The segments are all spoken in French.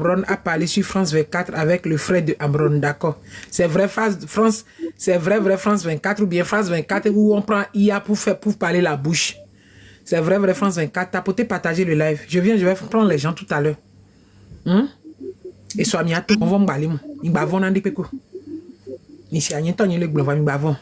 Amron a parlé sur France 24 avec le frère de Amron, d'accord. C'est vrai France, c'est vrai France 24 ou bien France 24 où on prend IA pour parler la bouche. C'est vrai France 24. Tapotez, partagez le live. Je vais prendre les gens tout à l'heure. Et soit miato, on va m'baler mon. Il bavon n'en dit pas quoi. Ici, il y a un temps, il y a le blanc, il bavon.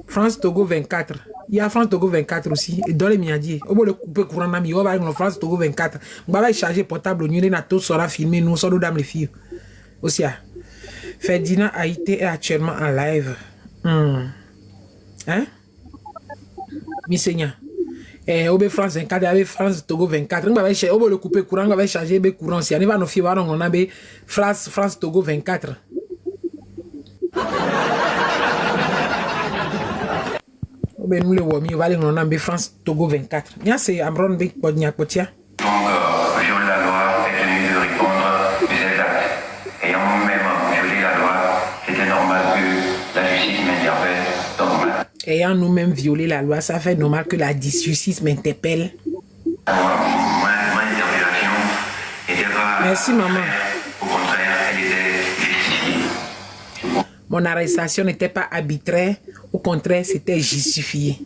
France Togo 24. Il y a France Togo 24 aussi. Et dans les miadis, au bout de couper courant d'ami, on va aller dans France Togo 24. On va charger portable, on y a tout sera filmé, nous sommes dans les filles. Aussi, Ferdinand Haïté est actuellement en live. Hein? Mi Seigneur. Et au France 24, avec France Togo 24. On va charger, au bout de couper courant, on va charger le courant. Si on va nous faire, on a France Togo 24. Ben nous les womi on va aller en France Togo 24. Nya c'est Amron be podnya potia. Donc viole la loi est tenu de répondre de ces actes. Ayant même violé la loi, c'était normal que la justice m'interpelle. Donc ayant nous-mêmes violé la loi, ça fait normal que la justice m'interpelle. Ma interpellation était pas. Merci maman. Au contraire, elle était justifiée. Mon arrestation n'était pas arbitraire, au contraire, c'était justifié.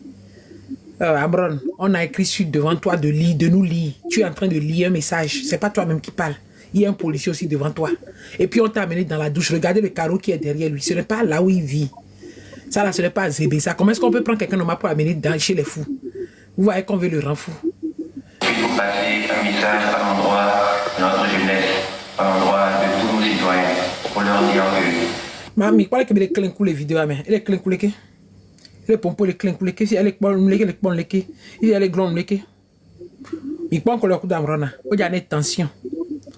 Amron, on a écrit sur devant toi de nous lire. Tu es en train de lire un message. C'est pas toi-même qui parle. Il y a un policier aussi devant toi. Et puis on t'a amené dans la douche. Regardez le carreau qui est derrière lui. Ce n'est pas là où il vit. Ça là, ce n'est pas Zébé. Ça. Comment est-ce qu'on peut prendre quelqu'un normal pour amener chez les fous? Vous voyez qu'on veut le rendre fou. Il faut passer un message à l'endroit de notre jeunesse, à l'endroit de tous nos citoyens, pour leur dire que. Mami, quoi que les clés coulent les vidéos, mais elle est clé coulée. Les pompes, les clés coulées. Si elle est bonne, les bonnes, les il y a les grands, les il pense qu'on leur coup d'ambrona. Il y a une tension.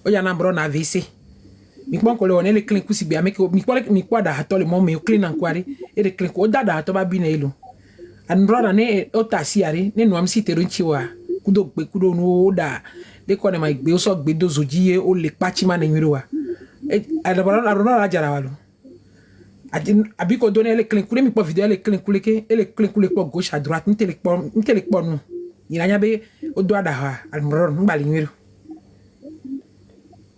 Il y a un ambrona AVC. Il pense qu'on leur les clés coulées si bien, mais il quoi d'attendre le moment, mais il clean en quoi, et les clés coulées d'attendre ma binelo. Ambrona ne otasiari, ne noam si teronchiwa. Kudo no da. De quoi ne m'a été au bedo zodie ou les pachima ne miroa. Et à la jarawalo. Abiko donne les clés coulées, mais pas vidéo les clés coulées, et les clés coulées pour gauche à droite, ni téléphone, nous. Il a n'y au doigt d'Aha, Almron, Balinero.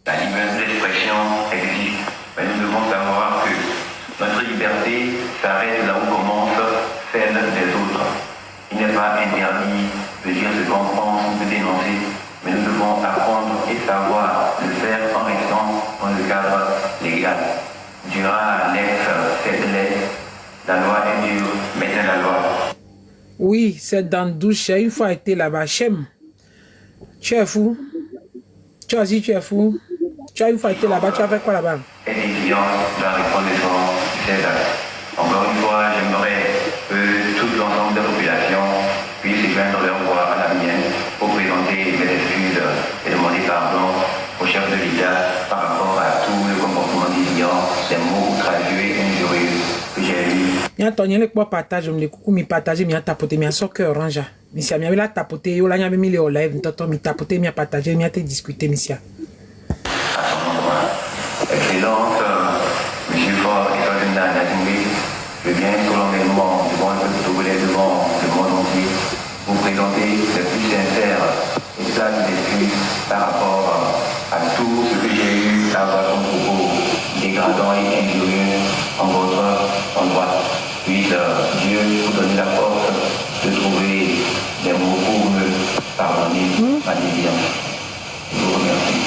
La liberté d'expression existe, mais nous devons savoir que notre liberté s'arrête là où commence celle des autres. Il n'est pas interdit de dire ce qu'on pense, de dénoncer, mais nous devons apprendre et savoir le faire en restant dans le cadre légal. Durant cette lettre, la loi est dure, maintenant la loi. Oui, c'est dans douche. Une fois été là-bas, Chem. Tu es fou. Tu as dit tu es fou. Tu as une fois été là-bas, tu as fait quoi là-bas? Exigence de la reconnaissance de ces actes. Encore une fois, j'aimerais que tout l'ensemble de la population puisse joindre leur voix à la mienne pour présenter mes excuses et demander pardon au chef de l'État par rapport à tout le comportement déviant, les mots outrageeux et injurieux que j'ai eus. Mia tonye le kwa partage me coucou mi partager mi tapoter mi so cœur orange. Mi sia mi la tapoter yo la nya be mi le au live ntoto mi tapoter mi partager mi te discuter mi sia. Excellence, M. Fort et Ferdinand Natingui, je viens solennellement devant le peuple togolais, devant le monde entier, vous présenter les plus sincères et plates excuses par rapport à tout ce que j'ai eu à avoir comme propos dégradant et injurieux en votre endroit. Puisse Dieu vous donner la force de trouver des mots pour me pardonner ma déviance. Je vous remercie.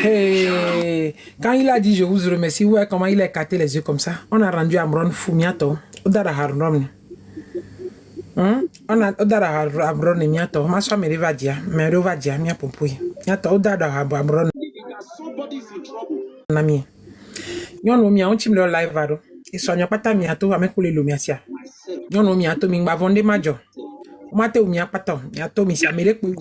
Hey. Quand il a dit je vous remercie, ouais, comment il a écarté les yeux comme ça. On a rendu Amron fou miato. Odara Harnom. On a Odara Amron miato. Ma soeur me va dire, me va dire, mia pompoui. Miato Odara Amron. Nami. Yon no mia on tim le live vado. E sonya pata miato amekule lo miasia. Yon no miato mi ngba majo. Mate o mia pato, miato mi sia mele ku.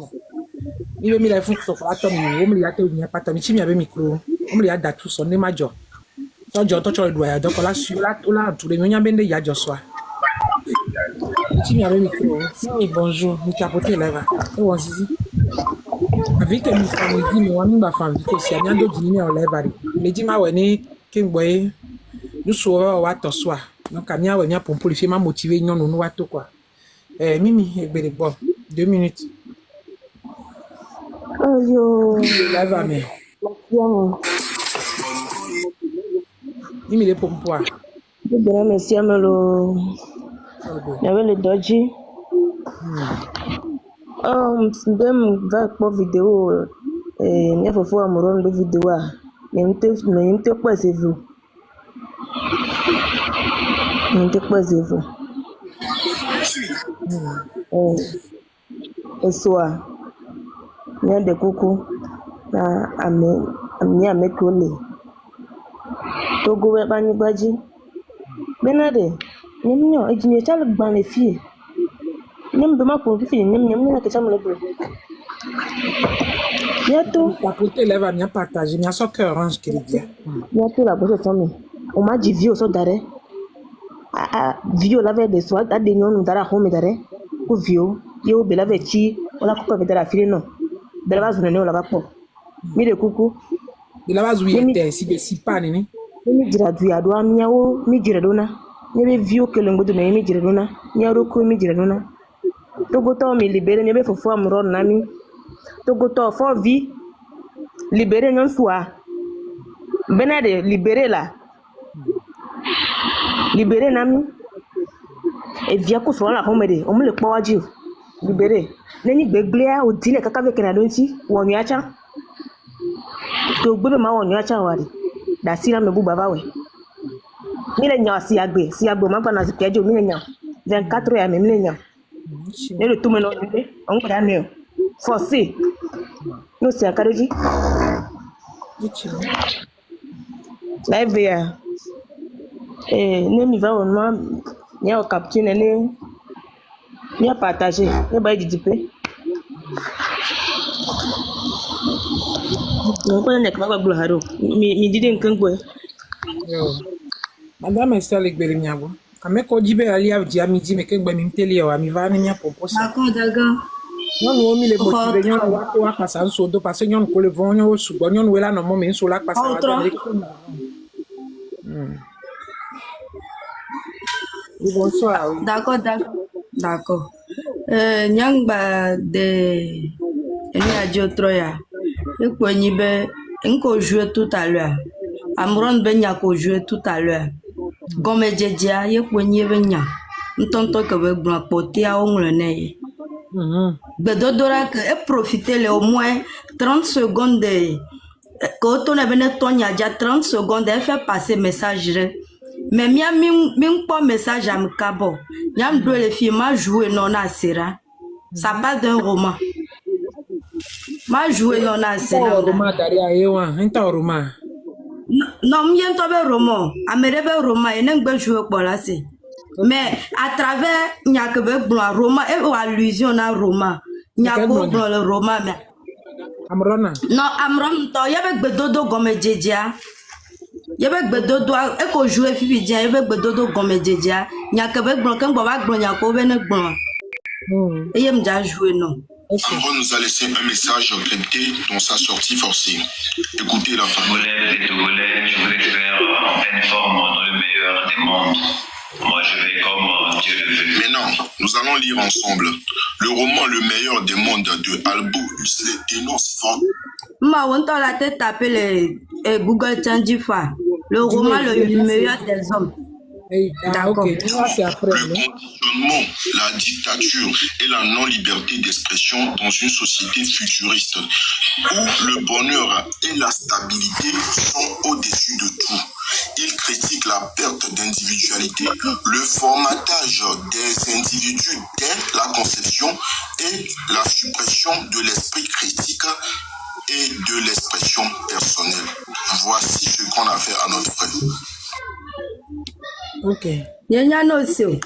Il veut me la foutre sur la tombe, on me l'a dit, il n'y a pas de temps, il y avait micro, on me l'a dit tout son major. Donc, j'ai entendu le doigt, donc là, sur là, tous les moyens ben de y'a déjà soir. Il y avait micro, oui, bonjour, nous tapoter là, on va zizi. Avec que nous sommes dit, nous avons ma femme, que si on a d'autres dîners en lèvres, les dîmes à Wene, qu'un boy, nous sommes à Watt soir. Donc, à Mia, on a pour le faire motiver, non, nous, quoi. Mimi, bon, 2 minutes. Oh yo, Là, va, mais. Mesiamo. Mimi, les pompois. Je dirais Mesiamo lo. Il y avait le Doji. Dem va pour vidéo. Il y a faut voir mon de vidéo. Il y a une te quoi c'est vous. Il y a une te quoi c'est vous. Et soit. Il y a des coucou. Na ame kole. Togo we bani baji. Benade. Nyemnyo ejini chal ban les filles. Nyem be ma pour filles nyem na ke cham le bro. Bientôt. La côté lève à bien partager. Bien sûr que orange qui dit. Bientôt la bosse tombe. On m'a dit vieux so dare. Vieux la veille de soir da de nyon dara home dare. Ko vieux. Yo be la veille chi. On la coupe de la fille non. De la base on la va pas. Mi de coucou. De la base où il était si pas nini. Mi jira du ya do amiawo mi jira dona. Ni be vieux que le ngodo na mi jira dona. Ni aro ko mi jira dona. Togo to mi libéré ni be fofo amro na mi. Togo to fo vie libéré nyon soa. Benade libéré là. Libéré nami. Et via ko so la homede, o mu le pa waji. Libéré. Neni gbegblea o dile kaka be kana donti wo mi acha. To gbebe ma wo mi acha wari. Da sira me bu baba we. Mi le nya si agbe ma gba na si kejo mi le nya. 24 ya me mi le nya. Ne le tout me no de. On pa ne. Forcé. No si akaroji. Live ya. Ne mi va on ma ni a capture ne ni a partager. Ne ba di dipe. Non pas nek ma gba haro. Mi dide nkan gbo. Madame Estelle Gberinyabo. Ameko jibe ali a di amidi me ke gba mi tele o ami va ni mi proposer. D'accord. Non no mi le motiver nyon wa passa so do parce nyon ko le vont nyon sugo nyon wela no mo me so la passa wa. Bonsoir. D'accord. Nyangba de Elia Troya. Et quoi ni be nko jouer tout à l'heure. Amron ben ya ko jouer tout à l'heure. Gomme jeja ye quoi ni be nya. Ntonto que be blanc poté a ongle ne. Bedodora que et profiter au moins 30 secondes de quand on avait déjà 30 secondes elle fait passer message. Mais mia min pas message à m'cabo. Yam do les filles m'a joué non à Sera. Ça parle d'un roman. M'a joué non à Sera. Roman daria ewa, enta roman. Non, m'yen tobe roman. Amerebe roman et n'engbe joué pour là c'est. Mais à travers nya que be blanc roman et allusion à roman. Nya ko blanc le roman mais. Amrona. Non, Amron to yebe bedodo gomme jeja. Yebe bedodo e ko jouer fifi dia yebe bedodo gomme jeja. Nya que be blanc kan ba blanc nya ko be ne blanc. Et yem déjà jouer non. Amron nous a laissé un message crypté dans sa sortie forcée. Écoutez la fin. Togolais et Togolais, je voulais faire en pleine forme dans le meilleur des mondes. Moi, je vais comme Dieu le veut. Maintenant, nous allons lire ensemble le roman Le meilleur des mondes de Albou Huxley dénonce fort. Ma on t'a la tête taper les Google Chandifa. Le roman le meilleur des hommes. D'accord. Okay. Le conditionnement, la dictature et la non-liberté d'expression dans une société futuriste où le bonheur et la stabilité sont au-dessus de tout. Il critique la perte d'individualité, le formatage des individus dès la conception et la suppression de l'esprit critique et de l'expression personnelle. Voici ce qu'on a fait à notre frère. Ok. Yenya no se.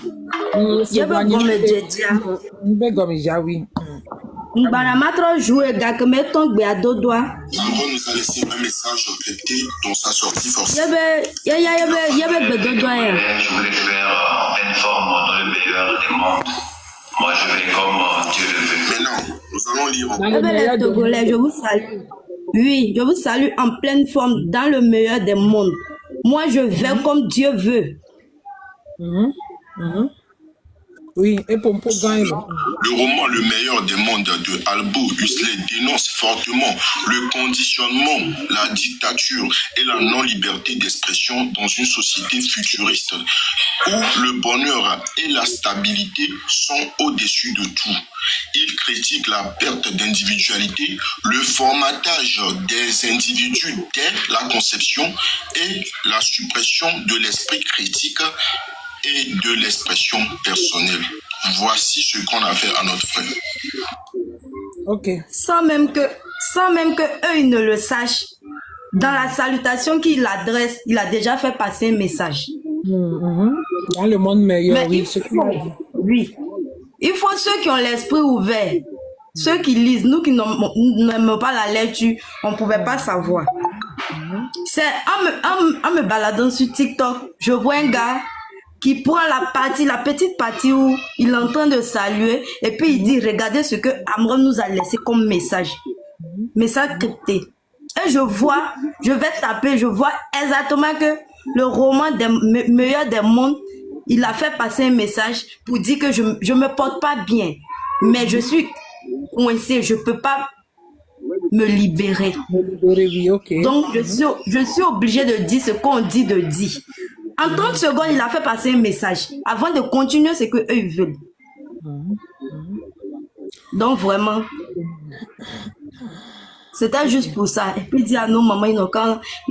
Yebe gomme jeja. Nbe gomme jawi. Mbana matro jouer ga que meton gbe adodoa. Amron nous a laissé un message crypté dans sa sortie forcée. Yebe bedodoa ya. Je voulais faire en pleine forme dans le meilleur des mondes. Moi, je vais comme Dieu le veut. Maintenant, nous allons lire Les Togolais, je vous salue. Oui, je vous salue en pleine forme dans le meilleur des mondes. Moi, je vais comme Dieu veut. Oui, et Pompo gagne. Le roman Le meilleur des mondes de Albo Huxley dénonce fortement le conditionnement, la dictature et la non-liberté d'expression dans une société futuriste où le bonheur et la stabilité sont au-dessus de tout. Il critique la perte d'individualité, le formatage des individus dès la conception et la suppression de l'esprit critique et de l'expression personnelle. Voici ce qu'on a fait à notre frère. Ok. Sans même que eux ils ne le sachent, dans la salutation qu'il adresse, il a déjà fait passer un message. Dans le monde meilleur, Mais oui. il faut ceux qui ont l'esprit ouvert, ceux qui lisent. Nous qui n'aimons pas la lecture, on ne pouvait pas savoir. C'est en me baladant sur TikTok, je vois un gars qui prend la petite partie où il est en train de saluer et puis il dit regardez ce que Amron nous a laissé comme message crypté. Et je vais taper, je vois exactement que le roman des meilleurs des mondes, il a fait passer un message pour dire que je me porte pas bien, mais je suis coincée, je peux pas me libérer. Oui, ok. Donc je suis obligée de dire ce qu'on dit de dire. En 30 secondes, il a fait passer un message avant de continuer ce qu'eux ils veulent. Donc vraiment, c'était juste pour ça. Et puis dire à nos mamans, ils n'ont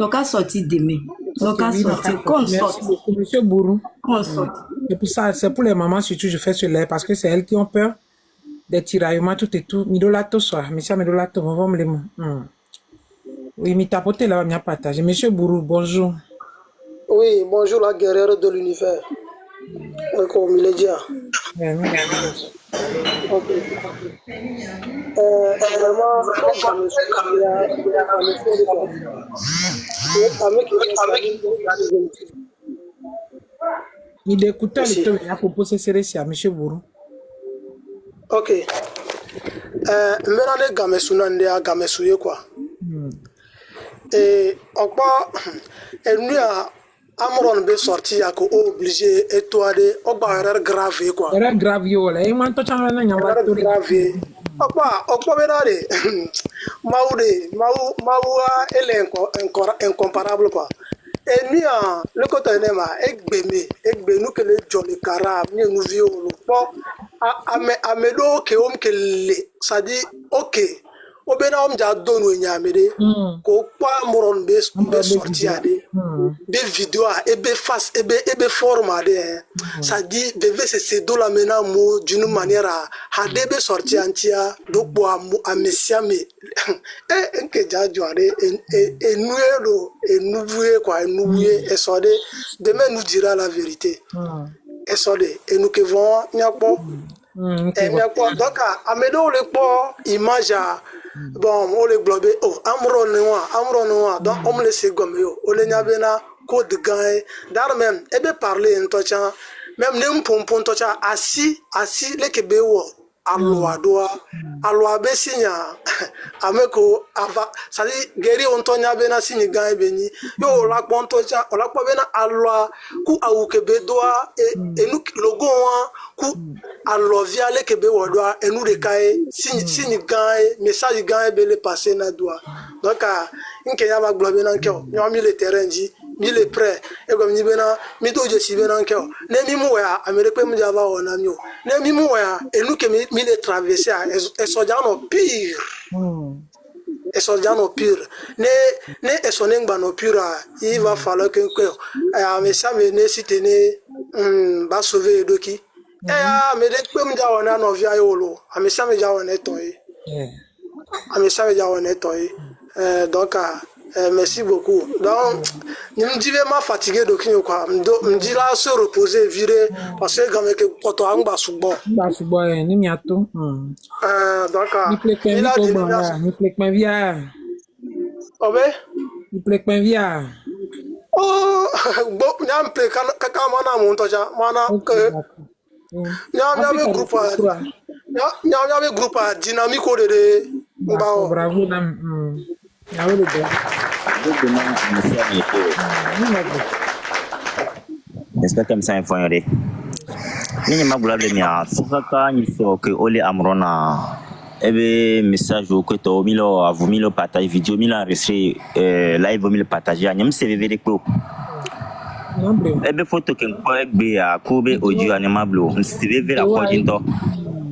qu'à sortir demain. Ils n'ont qu'à sortir. Qu'on sorte. Monsieur Bourou. Qu'on sorte. C'est pour ça, c'est pour les mamans surtout, je fais ce lait parce que c'est elles qui ont peur des tiraillements, tout et tout. Midolato soit, monsieur Midolato, on va me les mots. Oui, mi tapoter là, on a partagé. Monsieur Bourou, bonjour. Oui, bonjour la guerrière de l'univers. Comme il est dit. Ok. Vraiment, il écoutait le temps de proposer ces à monsieur Bourou. Ok. Maintenant, les gamins sont dans gamins souillés quoi. Et encore, elle nous a Amron be sorti à ko obligé et toi de erreur grave quoi. Erreur grave yo là, et moi to changa na nyamba to grave. Okwa benade. Maou elle est incomparable quoi. Et nous le côté nema egbe nous que les jolly cara nous violons. Bon amedo ke ke ça dit OK. Obena ja donu nyamede ko pa moron be sorti ade des vidéos ebe face ebe formade ça dit bébé c'est de la mena mo d'une manière à debe sorti antia do bo a messia me e nke ja joare et nous quoi nous et ça demain nous dira la vérité et ça et nous que vont nyakpo et nyakpo donc amedo le po image bon on le globe amron noa donc on me laisse gomme yo on le nyabena code gain dar même et be parler en tocha même nem pompon tocha assis le kebe wo alwa be sinya ameko ava ça dit guéri on tonya bena signi gain beni yo la pon tocha la po bena alwa ku awu kebe doa et nous logo ku allo via le kebe wo doa et nous de kai signi gain message gain be le passer na doa donc nke ya ba globe na nke yo mi le terrain ji mi le prêt et comme ni bena mi to je si bena nke ne mi mu ya amerique mu java ona mi o ne mi mu ya et nous que mi le traverser et sojano pire et sojano pire ne et sonengba no pire il va falloir que mais ça me ne si tenir ba sauver doki mais de peu me ja ona no via yolo mais ça me ja ona toy mais ça me ja ona toy donc merci beaucoup. Donc, je me dis vraiment fatigué de quoi. Je me dis là se reposer, virer parce que quand même que quand on va soubo. Ba soubo ni miato. Donc, il a dit ni plekman via. Obe? Ni plekman via. Oh, bon, nyam plek kaka mana montoja, mana que nyam groupe dynamique de bravo nam. J'espère que ça informé. Ni ma gula de mia sokaka ni so ke ole amrona ebe message au koto milo a vous milo partage vidéo milo enregistré live milo partager nyam CV de ko ebe photo ken ko egbe a ko be audio anima blo CV la ko jinto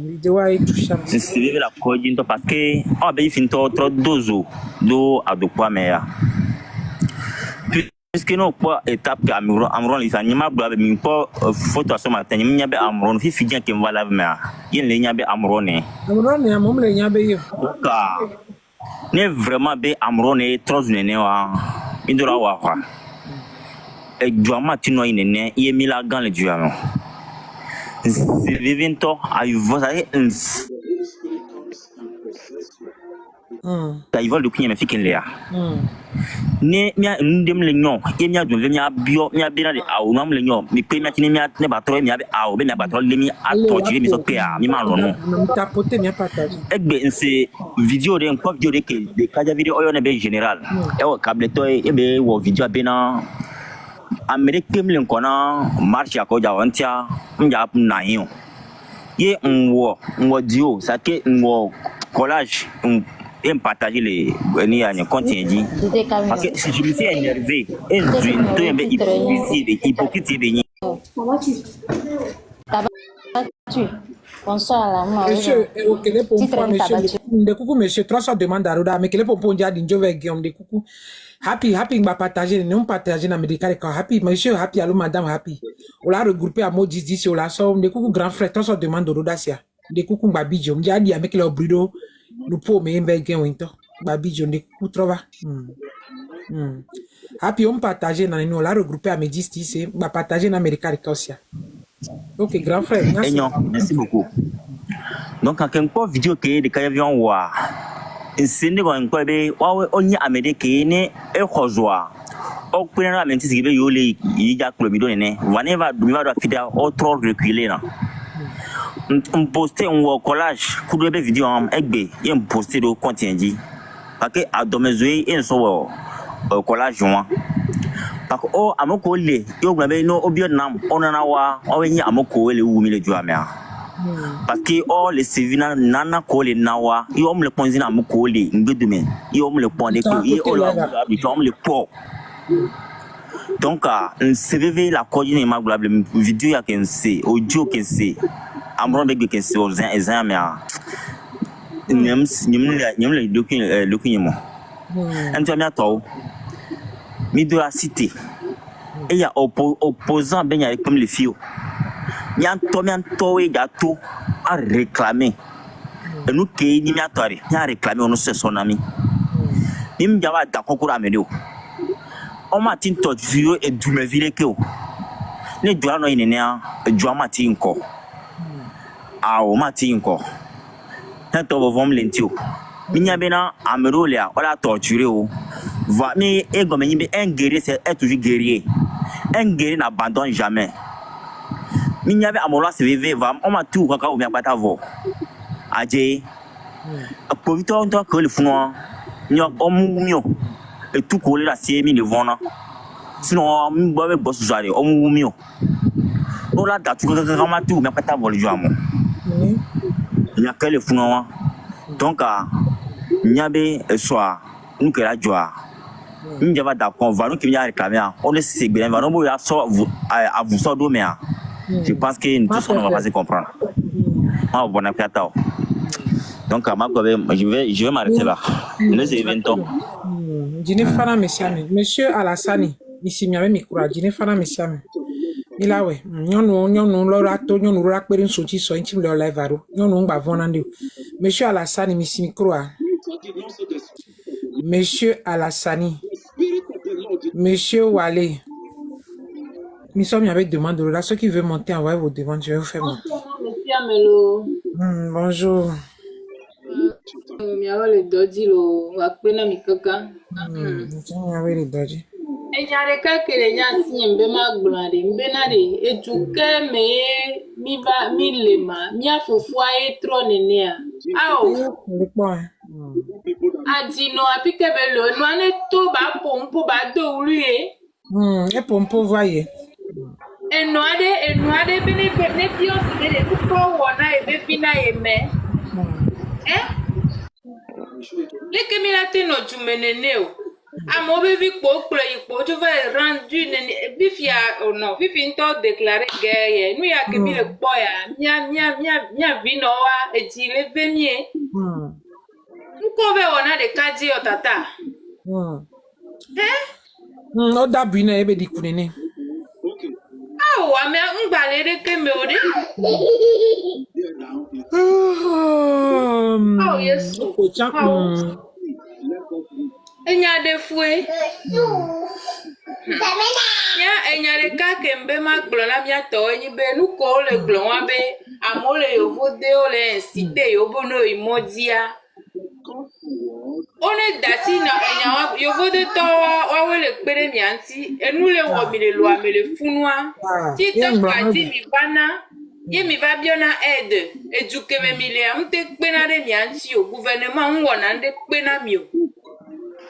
vidéo ay toucham CV la ko jinto parce que on be finto trop dozo do adokwa meya puisque no pas étape amron les anima blo be mi po photo so matin mi nyabe amron fi fidien ken vala me yen le nyabe amron amron ya mom le nyabe yo ka ne vraiment be amron trop nene wa indura wa kwa e juama tino inene ye mila gan le juama c'est vivento ayu vosa ta il va le kunye me fikin le ya ne mia ndem le nyon e mia dun le mia bio mia bina de awu nam le nyon mi pe mia tini mia ne ba tro mia be awu be mia ba tro le mi ato ti mi so pe a mi ma lo no tapoter mia partage egbe nse video de nko video de ke de kaja video oyo ne be general e wo kable to e be wo video be na Amerique mlen kona marche ko jawantia mja na yin ye nwo dio ça que nwo collage et partager les ni a continue parce que si je me suis énervé et je be hypocrite be ni Bonsoir, monsieur ok les pompons monsieur de coucou monsieur 300 demande à roda mais que les pompons dia dinjo ve guillaume de coucou happy m'a partagé non partager na médical quand happy monsieur happy allô madame happy on l'a regroupé à mot 10 on l'a somme de coucou grand frère 300 demande rodacia de coucou babidjo dia dia avec le brido nous pour me ve guillaume winto babidjo de coucou trova happy on partager na nous on l'a regroupé à 10 m'a partager na médical aussi. Ok, grand frère, merci. Merci beaucoup. Donc, quand on vidéo qui est de Kayavion Wa, c'est ne qu'on peut be, on y a Américain et Rosoa. Au point là, même si c'est yole, il y a le milieu né. Whenever du va fidèle, autre reculé là. On postait un collage, pour le vidéo en egbe, et on postait le contenu. Parce que à domezoé, et so collage joint. Parce que oh amoko le yo gbe no obio nam onana wa owenyi amoko le wu mi le juamea parce que oh le sevina nana ko le nawa yo me le ponzina amoko le ngbedume yo me le pondé ko yi o la bi to me le po donc cvv la coordine maglable vidéo ya kense audio kense amron be kense o zan ezan me nyam le document anto mi ato mi de la cité et il y a opposant ben y a comme les filles y a un to et gâteau à réclamer et nous qui ni a tori y a réclamer on se son ami ni me java da concours à medio on m'a tin to vidéo et du me vile que ne doit no inenia du ma tin ko ah o ma tin ko tanto vom lentio minya bena amerolia wala torturer o va mais et comme il un guerrier c'est toujours guerrier un guerrier n'abandonne jamais minya be amola se veve va on m'a tout kaka o mi apata vo aje pour vite on que le fond nyo omumio et tout coller la c'est mi le vona sinon mi bobe boss jare omumio on la date kaka ma tout mi apata vo le joamo nya que le fond donc nyabe soir nous que la joie nous va d'accord va nous qui vient réclamer on est c'est bien va nous à vous ça do mais je pense que nous tous on va pas comprendre ah bon après donc je vais m'arrêter là nous événements Dine fana monsieur Alassani ici mi ave micro dine fana monsieur Milawe, nyonu lorato nyonu rakperin sochi so intim le live aro nyonu ngba vonande monsieur Alassani mi micro monsieur Alassani monsieur Wale mi sommes avec demande là ceux qui veulent monter envoyez vos demandes je vais vous faire monter. Bonjour. Mi aveva le doji lo appena mi kaka. Mi aveva le doji. Enyare kakere nyansi mbe maglare mbe na de ejuke me mi ba mi lema mi afofua etro nene a awo adino apike belo no ane to ba pompo ba do uri e pompo voye Enua de bene bene pion se de ku ko wona e be fina e me. Leke mi la te no jumenene o. Amo be vi kpo yipo tu va rendu ne bifia o no vifi nto déclarer guerre. Nu ya ke mi le kpo ya. Mia vi no wa e ji le ve mie. Nko be wona de kaji o tata. O da bine ebe di kunene. Ah, wa me ngbale de ke me o de. Oh yes. Enya de fue. Ya enya de ka kembe ma glo na mia to enyi be nu ko le glo wa be amole yo vode o le incite yo bono imodia. One dati na enya wa yo vode to wa wele pere mi anti enu le wo mi le lo amele funwa. Ti to kati mi bana. Ye mi va bien na aide eduke me milia mte pena de mi anti o gouvernement wona nde pena mi o.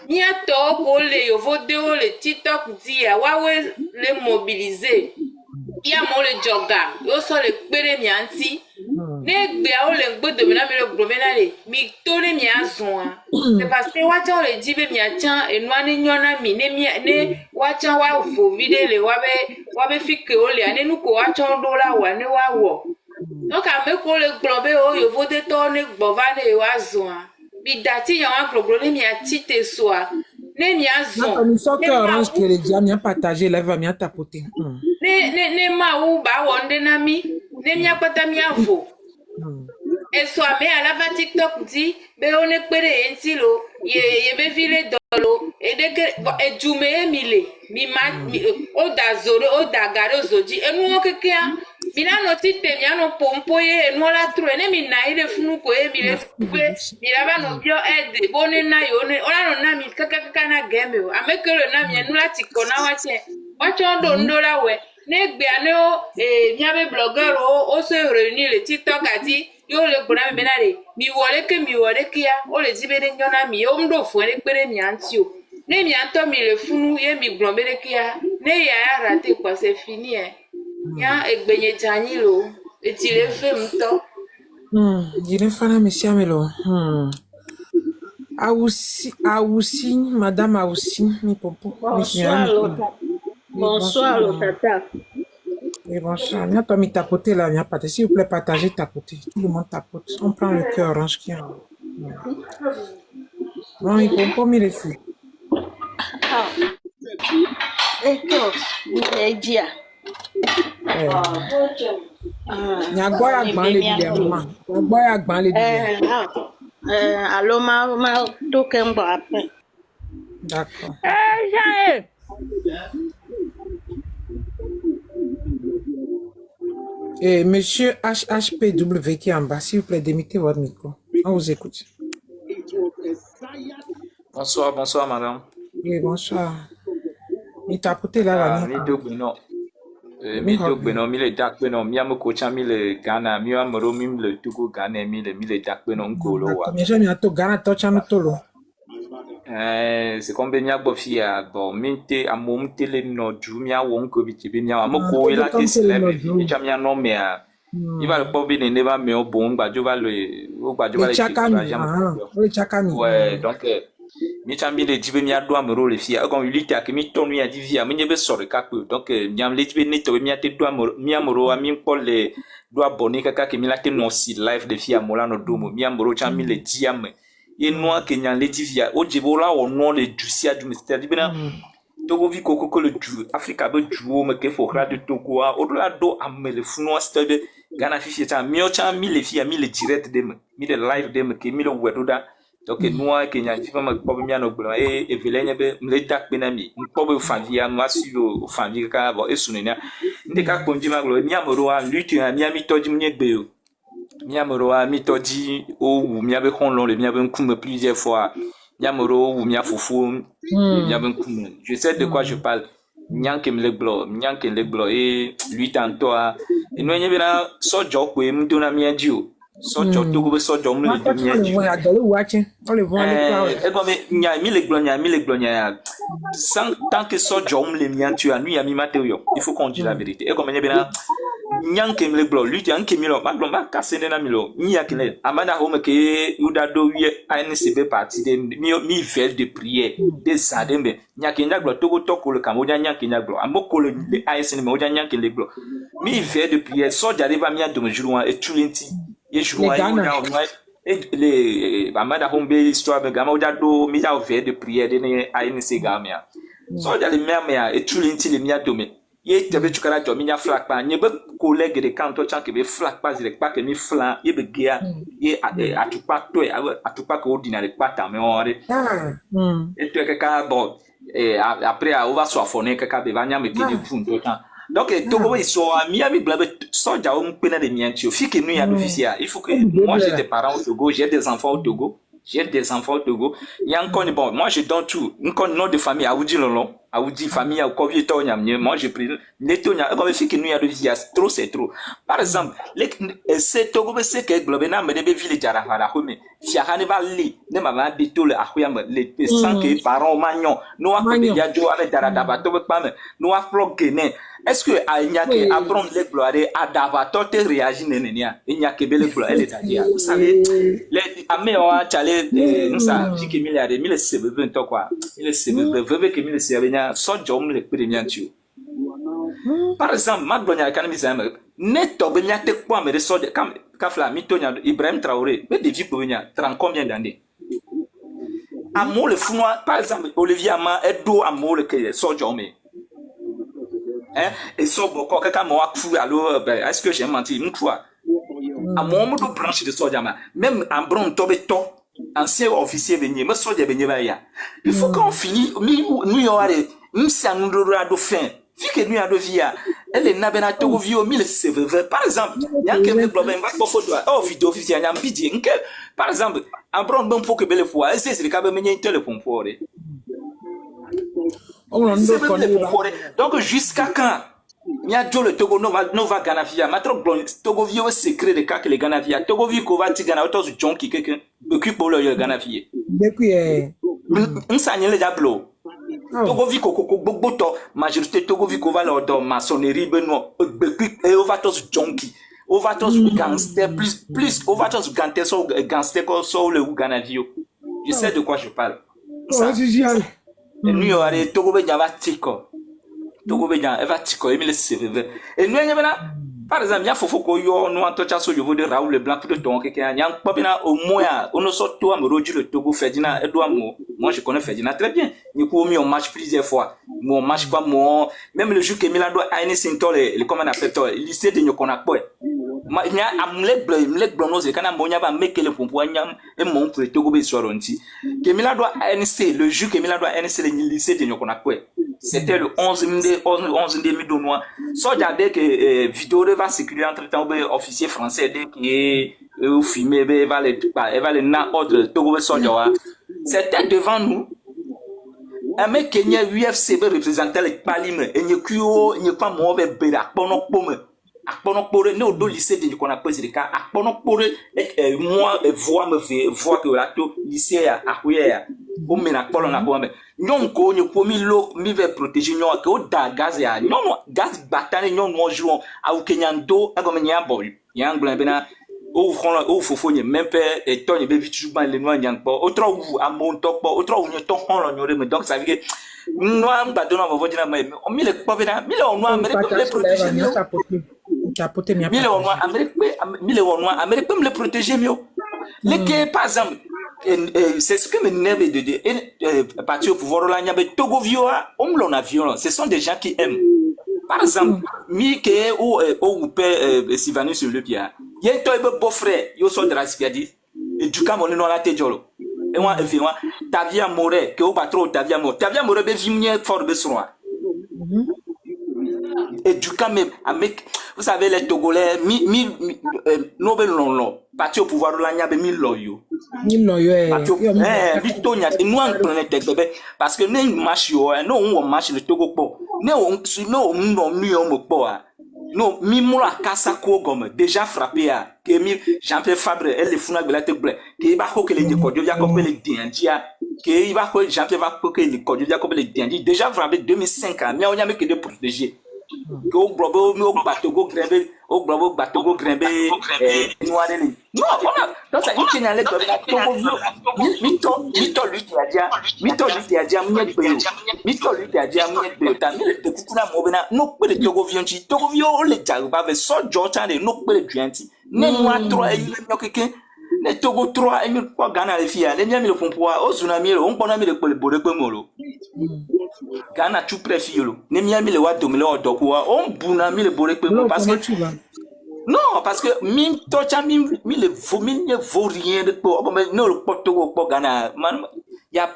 Ni ato ko le yo vode o le TikTok dia wa we le mobiliser. Ya mo le joga yo so le pere mi anti. Ne gbe a o le gbodo mi na mi le gbodo na le mi to le mi azun. C'est parce que wa cha o le jibe mi achan enu ani nyona mi ne wa cha wa fo vide le wa be fike o le ani nu ko wa cha do la wa ne wa wo. Donc a me ko le gbobe o yo vode to ne gbova ne wa azun. Bi dati yan wa gbodo mi atite soa. Ne mi azun. Nous sommes orange que les diams ont partagé la va mi tapoter. Ne ma u ba wonde na mi ne mi apata mi avo. Eso ame ala va TikTok di be one pere entilo ye be vile dolo e de e jume emile mi o da zoro o da gare ozoji enu o kekea mi na no tite mi ano pompo ye enu la tro ene mi na ire funu ko e mi le fube mi la ba no bio ede bone na yo ne ola no na mi kaka na game o ame kero na mi enu la tikona wa che wa chondo ndola we ne gbe ane o mi abe blogger o se réunir le TikTok ati yo le gbona mi benare mi wole ke ya o le jibere nyona mi o ndo fu ele pere mi anti o ne mi anto mi le funu ye mi gbon bere ke ya ne ya rate kwa c'est fini ya egbenye jani lo eti le fe mto Jine fana monsieur amelo Awusi madame Awusi mi popo Bonsoir le tata. Et bonsoir. Viens pas me tapoter là, viens pas. S'il vous plaît, partagez, tapoter. Tout le monde tapote. On prend le cœur orange qui est en haut. Non, il faut pas me laisser. Nyagoya gban le bide maman. Nyagoya gban le bide. Allô ma token ba après. D'accord. Et monsieur HHPW qui est en bas, s'il vous plaît, démettez votre micro. On vous écoute. Bonsoir, madame. Oui, bonsoir. Il t'a apporté là, mi le dakbeno, mi am coach mi le Ghana, mi am romi le Togo Ghana, mi le dakbeno ngolo wa. Mais j'aime bien to Ghana to chanu tolo. C'est comme benya bofia, bon, minte a mom tele no du mi a won ko bi tibi mi a moko ela ke selebe, mi jamia no me a. Il va le pobi ne va me o bon gbajo va le chakami. Ouais, donc mi chambi le tibi mi a do amero le fia, comme lui ta ke mi tonu ya divia, mi nyebe sore kapo. Donc mi am le tibi ne to mi a te do amero, mi amero a mi ko le do abonné kaka ke mi la te no si live de fia mola no domo, mi amero chambi le diam. Et noir Kenyan les divia au Djibola au nom les ducia du mystère du Bénin. Togo vi koko le du Africa be duo me ke fora de Togo au delà do am le funo stade Ghana fifi ta mio cha mi le fia mi le direct de mi le live de me ke mi le wedoda donc noir Kenyan fi ma ko mi ano gbo e velenya be me le dak be na mi ko be favia ma su o favia ka bo e sunenia nde ka ko njima glo mi amoro a lutu a mi ami toji mi gbe o Miamoro a mitodi ou miabe konlon le miabe nkume plusieurs fois. Miamoro ou mia foufou miabe nkume. Je sais de quoi je parle. Nyankem le blo et lui tantôt a. Et nous y a so joke we mdona miadio. Sɔdzɔ Togo be sɔdzɔ mu le On mia les dzi. voit à Dolo Watching. On les voit à l'école. Egɔme nya mi le gblɔ nya sans tant que sɔdzɔ mu le mia ŋuti nu ya mi ma te yɔ. Il faut qu'on dise la vérité. Egɔme nye bena nya nke mi le gblɔ lui tia nke mi lɔ ma gblɔ ma kase ne na mi lɔ mi ya kele amana home ke yuda do wie ANCB parti de mi veille de prière des sadembe nya ke nya gblɔ Togo tɔ ko le Cameroun nya ke nya gblɔ amo ko le ANCB me o nya ke le gblɔ mi veille de prière sɔdza de va mi adome jour wa etulenti ye jour wa le amana home be histoire be gama o da do mi ya veille de prière de ne ANC gamia sɔdza le mia etulenti le mi adome ye tebe tukara jɔ mi nya flag pa nye be collègue de kan to chan ke be flag pa zire pa ke mi flan ye be gea ye atukpa to atukpa ko dina le pa ta me ore et to ke ka bon après on va soiffonner que ka be va nya me ke de fun to tan donc Togo so mi ami blabe soja o mpena de miantio fi ke nu ya officiel il faut que moi j'ai des parents au Togo j'ai des enfants au Togo il y a encore bon moi je donne tout encore nom de famille à vous dire non à vous dire famille à quoi vite moi j'ai pris les tonya comme si que nous y a de vie trop c'est trop par exemple les c'est Togo c'est que globena me de village à la home si a ne va li ne mama de tout le akuyam les sans que parents magnon nous a fait ya jo avec darada to pas nous a floqué est-ce que il y a que apprendre les gloires à d'avatar te réagir nenia il y a que belle gloire elle est à dire vous savez les amé on a chalé ça si que milliard de 1720 to quoi il est 1720 que 1720 so jom le premier tu par exemple ma gloire kan mi zama neto be nya te kwa me so de kam kafla mi tonya Ibrahim Traoré mais de vie pour venir 30 combien d'années amour le fou par exemple Olivier Ama edo amour le que so jom hein et so beaucoup kaka mo akfu alors est-ce que j'ai menti une fois à mon mot de branche de soja même en bron tobeto ancien officier venir me soja venir ya il faut qu'on finisse nous y aura m'sa nous do fin fi que nous a do via elle est nabena Togo vio 1720 par exemple il y a que problème va pour photo oh vidéo officiel y a mbidi nke par exemple en bron bon faut que belle fois c'est le cas be menye téléphone pour donc jusqu'à quand Nya jo le Togo no va Ganavia matro blon Togo vio secret de cas que les Ganavia Togo vi ko va ti Gana autos jonki quelqu'un occupe le Ganavia depuis nsanye le diablo Togo vi ko boto majorité Togo vi ko va leur dans maçonnerie beno et ovatos jonki ovatos gangster plus ovatos gangster so le Ganavia je sais de quoi je parle ça et nous y aurait Togo be java tiko Togo be java eva tiko et 1720 et nous y a par exemple, il y a Fofoko yo nous antocha so yovo de Raoul le Blanc de ton quelqu'un y a pas au moins on ne sort toi me rodu le Togo Ferdinand Edouard moi je connais Ferdinand très bien ni pour mis on match plusieurs fois mon match pas moi même le jour que Milan doit Aine Sintole le comment on appelle toi lycée de Nyokona quoi il y a amlek blanc no kana monya ba meke le pompo nyam et mon pour Togo be soronti que Milan doit ANC le jour que Milan doit ANC le lycée de Nyokona quoi c'était le 11 2012 so j'avais que vidéo va circuler entre temps officier français dès qui est filmé va le na ordre Togo Soja c'était devant nous un mec Kenya UFC représentait le Palime et n'y pas mauvais bera pono pore ne do lycée de qu'on a posé le cas pono pore moi voix que la to lycée à Akuya o mena polo na bombe ñom ko ñu ko mi veut protéger ñoo que o da gaz ya non gaz batane ñom no jouon au kenyando agome nya boy yang blanc bena o fofo nye même pas et ton be vitu ban le noa nyang po autre ou a mon top autre ou ton on le donc ça veut dire noa ba dona vo dina mais o mi le po bena mi le on noa mais le protéger mieux mi le on noa Amérique peut me le protéger mieux les que par exemple c'est ce que me nerve de partir au pouvoir là nyabe Togo vioa on a violence ce sont des gens qui aiment par exemple mi ke ou père Sylvanus sur le pied il y a un beau frère yo so de la spiadi et du cas mon non la te jolo et moi évidemment Tavia Moré que au patron Tavia Moré be vimnie fort be soin et du cas même avec vous savez les Togolais mi nobel non parti au pouvoir là nyabe mi loyo Victoria et nous en prenait bébé parce que nous marche yo non on marche le Togo po non no mi on mo po Non, Mimoula Kassako gomme, déjà frappé à, que Jean-Pierre Fabre, elle est founa de la tête bleue, qui va que les décodes, il y a comme les diendia, qui va que Jean-Pierre va que les décodes, il y a comme les diendia, déjà frappé 2005 ans, mais on y a mis que de protéger. Que au globo, au bateau grimbé, au globo bateau grimbé, noir et non, on a, dans sa une chaîne à l'aide de la mito, lui a dit à Mounet Béo, mito, lui a dit à Mounet Béo, t'as mis le petit na mobena, non, pas de Togo Vianchi, Togo Vio, les Jaguba, avec son Georgian et non, pas de Gianti, ne moi 3 et il y a quelqu'un, les Togo 3 et 1000 fois Ghana les filles, les miens le font pour au tsunami, on connaît le bol de Molo. Ghana tu préfères, les miens le wat de Melo, on bounami le bol de parce que. Non, parce que mine tocha mine le vaut rien de pour mais non le porte au Ghana man il y a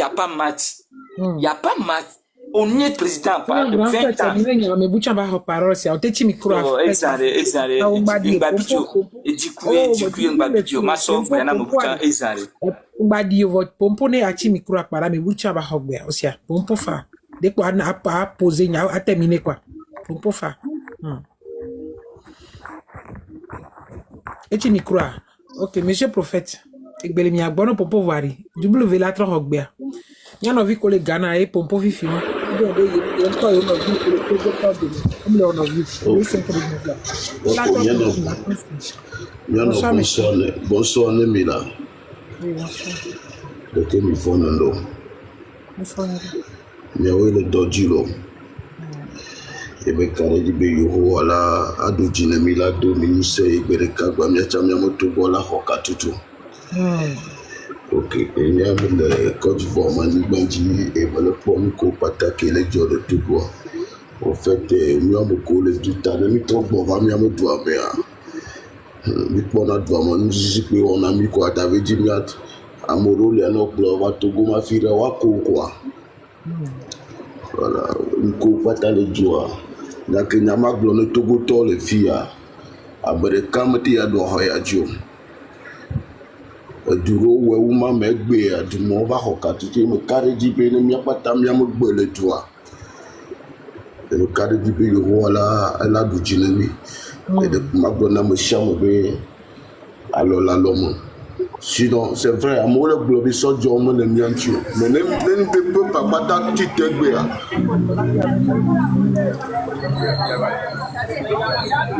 pas match. Il y a pas match. On y est président par 20 ans. Mais boucha ba parole c'est auté micro. Exact. Et du coup Mbappé ma so na boucha exact. Mbadi votre pomponé a ti micro para mais boucha ba hogbe aussi pompo fa. De quoi na pas poser nya a terminer quoi. Pompo fa. Et tu n'y crois? Ok, monsieur prophète. Ik ben mi agbono pompo vari. W la tro hogbea. Nya no vi ko le Ghana e pompo vi fini. Do de ye to yo no vi ko le to to de. Comme le no vi. Oui, c'est très bien. La to. Bonsoir Nemila. Oui, bonsoir. De que mi fonondo. Bonsoir. Mi awe le dojilo. Ebe kare jibe yoho ala adu jinemila do minise ibere kagba miacha miamoto bola hoka tutu. Ok, enya bende Côte d'Ivoire mani banji et le pom ko patake le jode Togo. En fait, miamoko le tutane mi to bova miamoto abea. Mi pona dwa man jipe on ami ko atave jimiat amoro le no plova Togo ma fire wa ko quoi. Voilà, ko patale joa. Na Kenya maglono Togo to le fia abere kamati ya do hoya jo duro we uma megbe adumo va hokati ti me kare jibe ne mi apata mi amugbe le toa e kare jibe yo wala ala du jinemi e de maglona me chamo be alola lomo. Sinon, c'est vrai, à mon globe, ils sont déjà les miens. Mais ne peut pas battre tout tegbe.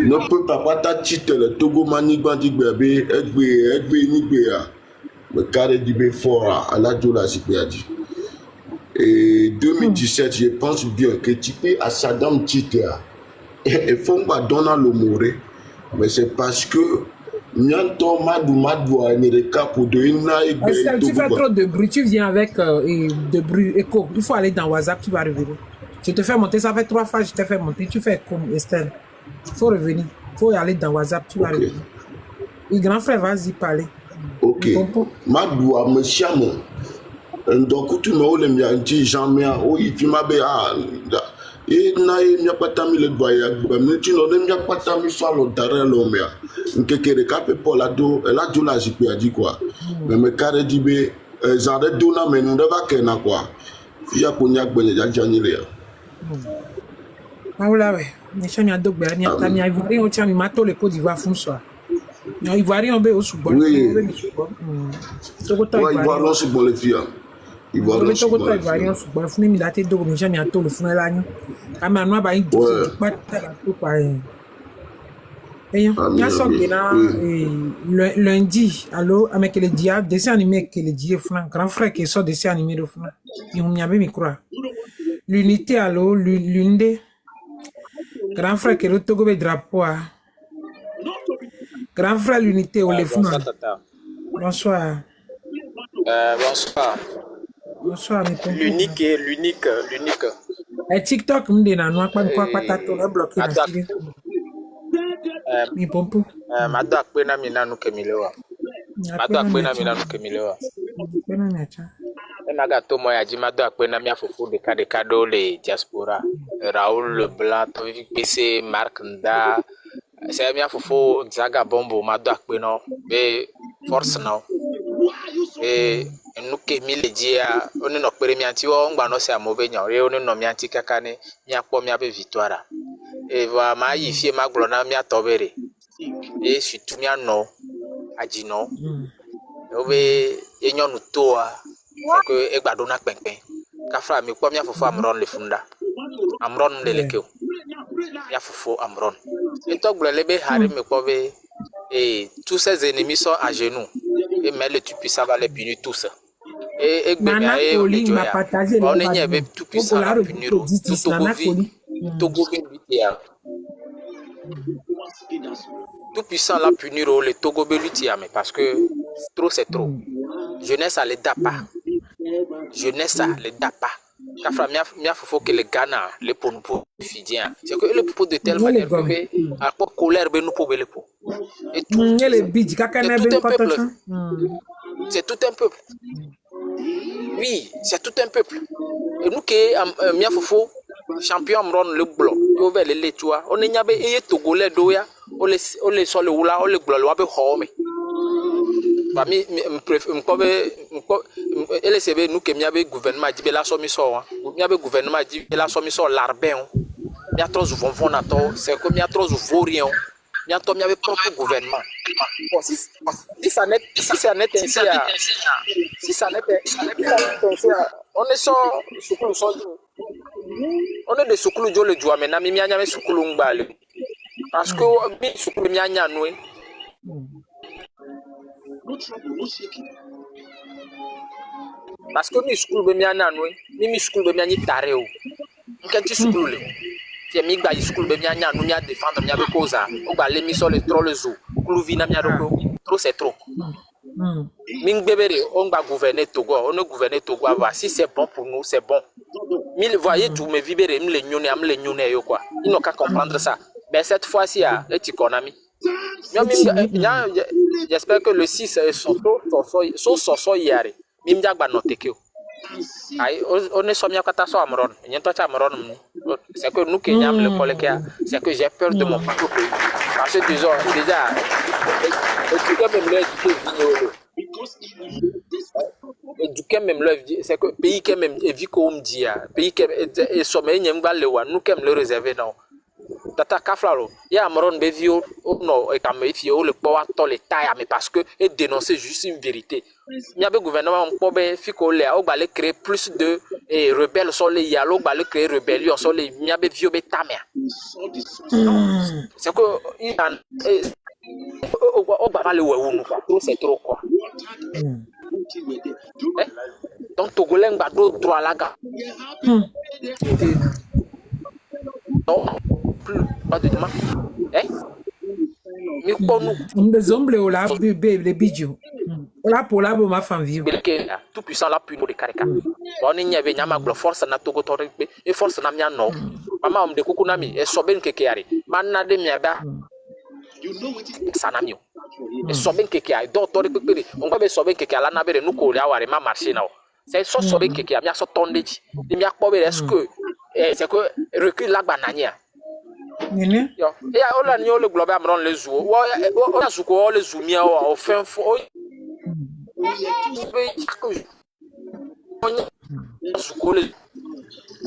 Ne peut pas battre tout le Togo mani bandi bébé, egbe ni béa. Mais carré du bé fort à la dola sipiadi. Et 2017, je pense bien que tu peux à Saddam Tita. Et faut pas donner le moré. Mais c'est parce que tu fais trop de bruit, tu viens avec de bruit, écho. Il faut aller dans WhatsApp, tu vas revenir. Je te fais monter, ça fait 3 fois que je te fais monter. Tu fais comme Estelle. Il faut revenir. Il faut aller dans WhatsApp, tu vas revenir. Le grand frère, vas-y parler. Ok. Madoua, me chamo. Donc, tu me dis, jamais, oui, tu m'as dit, et naï n'a pas tami le voyage mais tu n'as pas tami soit le terrain l'homme que le cap pour la do la jipe a dit quoi mais me carré dibé j'arrête dona mais nous devons que na quoi il y a cognac ben ya janile ah là ouais mais ça m'a dog ben ya tami ivoirien au tami mato le Côte d'Ivoire font ça non ivoirien be au soubon oui ivoirien soubon les filles Ivoirien ivoirien soubon funi mi date do mi jamais ato le fun la nyu ama no ba yin do pa ta to pa ya so gena lundi allo avec les diables dessin animé que les dieux fun grand frère qui sort dessin animé de fun il m'y avait mi croire l'unité allo l'unité grand frère qui le Togo be drapeau grand frère l'unité au le fun bonsoir bonsoir. Bonsoir, l'unique. Et TikTok, je me non pas tato, je bloqué. Mi pompo. Mado akpena mina nu kemilewa. Maga to moya ji mado akpena mi afufu de kado le diaspora. Raoul Leblanc, Tovi PC, Marc Nda. C'est mi afufu Zaga Bombo mado akpena be force now. Et nous qui mille dia on no pere mi anti o ngba no se amobe nya ore on no mi anti kaka ni mi apo mi abe victoire Et voilà, ma yifie ma glona mia tobere. Et surtout mia no, adino. Obe, enyo nutoa, c'est que egbadona pempe. Kafra mi kwa mia fofo amron le funda. Amron ndelekeo. Mia fofo amron. Et toi glelebe hari me kwa be. Et tous ces ennemis sont à genoux. Et mais le tout puissant va les punir tous. Et Nana Koli m'a partagé on est avait tout puissant à punir. Tout puissant la punir le Togo Belutia, mais parce que trop c'est trop. Jeunesse à l'aide pas. Jeunesse à l'aide pas. Kafra mia faut que les Ghana les pour nous fidien. C'est que le propos de telle manière que à quoi colère ben nous pour le pot. Et tout. C'est tout un peuple. Oui, c'est tout un peuple. Et nous qui mia fofo champion amron le blanc. Yo vers les tu vois. On est nyabe et togolais doya. On les sur le oula, on le blanc le abe home. Parmi elle c'est nous qui miabe gouvernement dit la somission. Miabe gouvernement dit la somission larbin. Mia trop vont nato, c'est comme mia trop vaurien. Mia to miabe propre gouvernement. Bon, si ça n'est ainsi, on est sur on est de sukulu jo le joie maintenant mi anya me sukulu ngbale parce que mi sukulu mi anya no parce que mi sukulu be mi anya no mi sukulu be mi anya tare o nkenti sukulu le ti mi gba sukulu be mi anya no mi a défendre mi a be cause o gba le mi so le troll zo kulu vina mi a do trop c'est trop. Mingbebere, on va gouverner Togo, on ne gouverner Togo. Si c'est bon pour nous, c'est bon. Mille voyez tout, mais vivre, me quoi. Ils n'ont qu'à comprendre ça. Mais cette fois-ci, les économies. J'espère que le 6 sont hier. On est sommet à Kataso Amron. C'est que nous qui sommes le collègue, c'est que j'ai peur de mon propre pays. Parce que déjà, éduquer même le c'est que pays qui même vit comme dit pays qui est sommet n'y va le wa nous qui le réserver non tata kaflalo ya amron be vie no e kam ifi o le power to le taille mais parce que et dénoncer juste une vérité n'y a pas gouvernement on peut fi ko le o ba le créer plus de rebelles sur les yalo ba le créer rébellion sur les n'y a pas vie be tamia c'est que il on va le ou trop c'est trop quoi. Donc Togolais va droit là gars. Non plus pas de demande. Mais pour nous on des hommes là les bijoux. Là pour là ma femme vivre. Tout puissant là puis nous de carika. On y avait nyama glo force na Togo toré et force na mia non. Maman on de kukunami et soben kekeari. Manna de miaba. Sanamio. Et soben kekeari donc toré pépé. On va be soben kekeari là na bere nous ko le aware ma marché na. C'est so soben kekeari mia so tonde ji. Mia ko be est-ce que c'est que recul la banania. Nene. Yo. Et on la nyo le globe amron les zou. On a zuko les zoumia au fin fo. On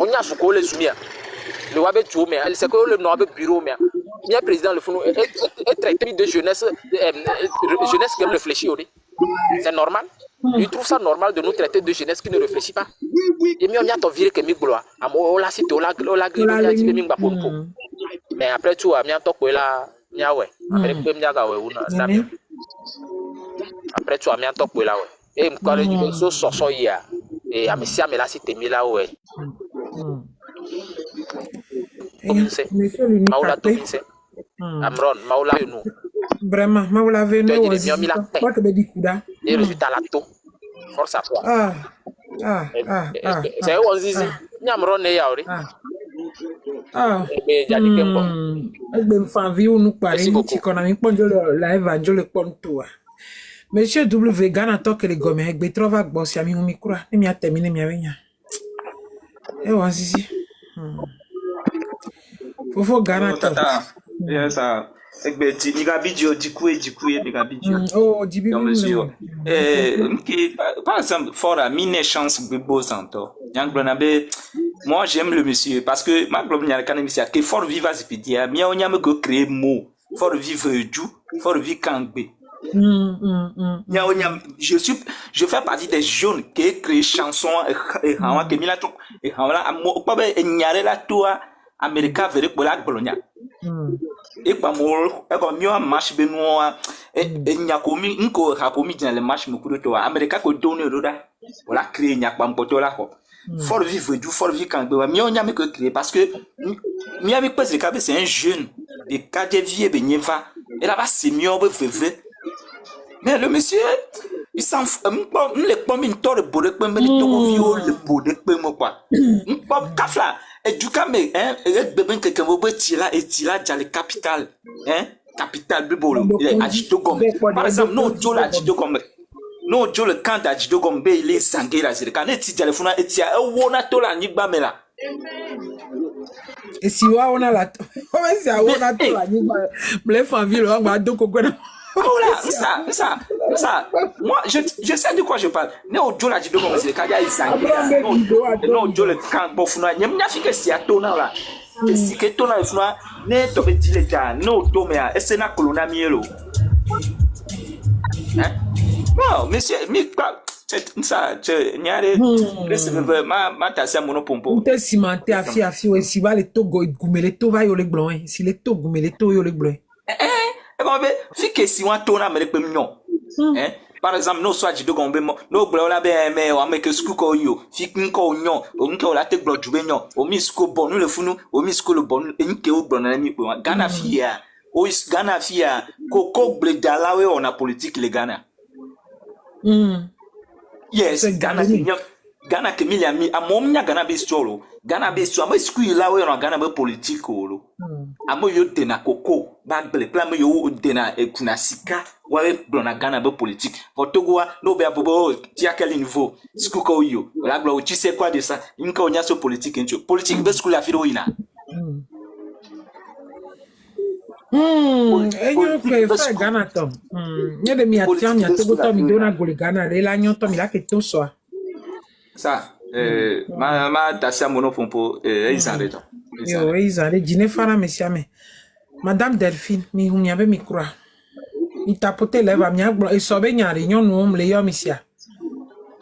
y a zuko les zoumia. Le wabe tu mais c'est que le nobe bureau mais il y a président le fou est traité de jeunesse jeunesse qui réfléchit. C'est normal. Il trouve ça normal de nous traiter de jeunesse qui ne réfléchit pas. Et mieux on y a ton viré que mi gloire. Amo la cité la grille mi ngba pour. Mais après tout a mi en toko la nya ouais. Après peu mi ga ouais na mi. Après tout a mi en toko la ouais. Et me connaît du so ya. Et a mi si a me la cité mi la ouais. Maoula tout c'est. Amron, Maoula nous. Vraiment, Maoula veut nous. Quoi que dit Kouda. Et résultat la tout. Force à toi. C'est où on dit ni Amron ne yaori. Mais j'ai dit que bon. Ben fan vie nous parler petit qu'on a mis pour le live à le ponto. Monsieur W Ghana talk les gommes avec betrova boss yami micro. Ni mi a terminé mi avenya. Et on dit Faut Ghana talk. Yes, Egbeti, ni gabidio, dikoué, ni gabidio. Oh, dibi. Par exemple, fora, mine chance bebo santo. Yang blonabe, moi j'aime le monsieur parce que ma globe n'y a qu'un monsieur qui fort vivre à Zipidia, mia on y a me que créer mot, fort vivre du, fort vivre kangbe. Je fais partie des jeunes qui créent chansons et hawa que mila et hawa amo pas be nyare la toi America veut pour la Bologna. Et pas moi et comme mieux marche benoa et nyakomi nko rapomi dans le marche me kudo toi America ko donner roda voilà créer nyak bam poto la ko fort vivre du fort vivre quand mieux on y a me que créer parce que mieux avec pas le cabé c'est un jeune de cadre vieux benyeva et là-bas c'est mieux on veut. Mais le monsieur, il s'en fout. Il est pas mis de bourre, il est le bourre, quoi. Il pas kafla. Et du coup, mais hein, il est bien quelqu'un qui va tirer dans les capitales, hein, capitale bibolo, il est agito gombe. Par exemple, non, Joe l'agito gombe. Non, Joe le camp d'agito gombe, il est sangué là, c'est quand il tire téléphone et tire, on a tout la niba mais là. Et si on a la, comment c'est on a tout la niba, les familles, on va donc au voilà, ça. Moi, je sais de quoi je parle. Ne o Joe l'agito gombe, c'est quand il est sangué là. Non, Joe le camp bofuna, il n'y a fait que si à ton là. Si que ton là, ne to be dire déjà, no to me a, est-ce na colonna mielo. Hein? Bon, monsieur, mais ça, nyare, laisse-moi ma tasse mon pompo. On te cimenté à fi, ouais, si va les togo, goumele to va yo le blanc, si les to goumele to yo le blanc. Fi que si on tourne avec le mignon. Hein? Par exemple, no soit de gombe, no blola be me o ameke skuko yo, fi nko nyon, o nko la te glo jube nyon, o mi sko bonu le funu, o mi sko le bonu, enke o blona mi po. Ghana fia, o is Ghana fia, koko ble dalawe on a politique le Ghana. Yes, Ghana ke mi ami, amom nya Ghana be stolo. Ghana be stolo, ama sku ilawe on Ghana be politique lo. Amo yo dena koko, ba ble plan yo dena e kuna sika. Ouais, blona Ghana be politique. Votogoa, no be abobo, ti à quel niveau? Skuko yo. La gloire, tu sais quoi de ça? Une konya so politique en politique be skula firo ina. Enyo fait Ghana tom. Nye de mi atian mi atogo tom mi dona gole Ghana de la nyon tom mi la ke to so. Ça, ma tasia mono pompo izande to. Yo, izande dîner fara mesiame. Madame Delphine, mi humia be mi croix. Il tapote leva mia glo e sobe nyari nyon no mle yo misia.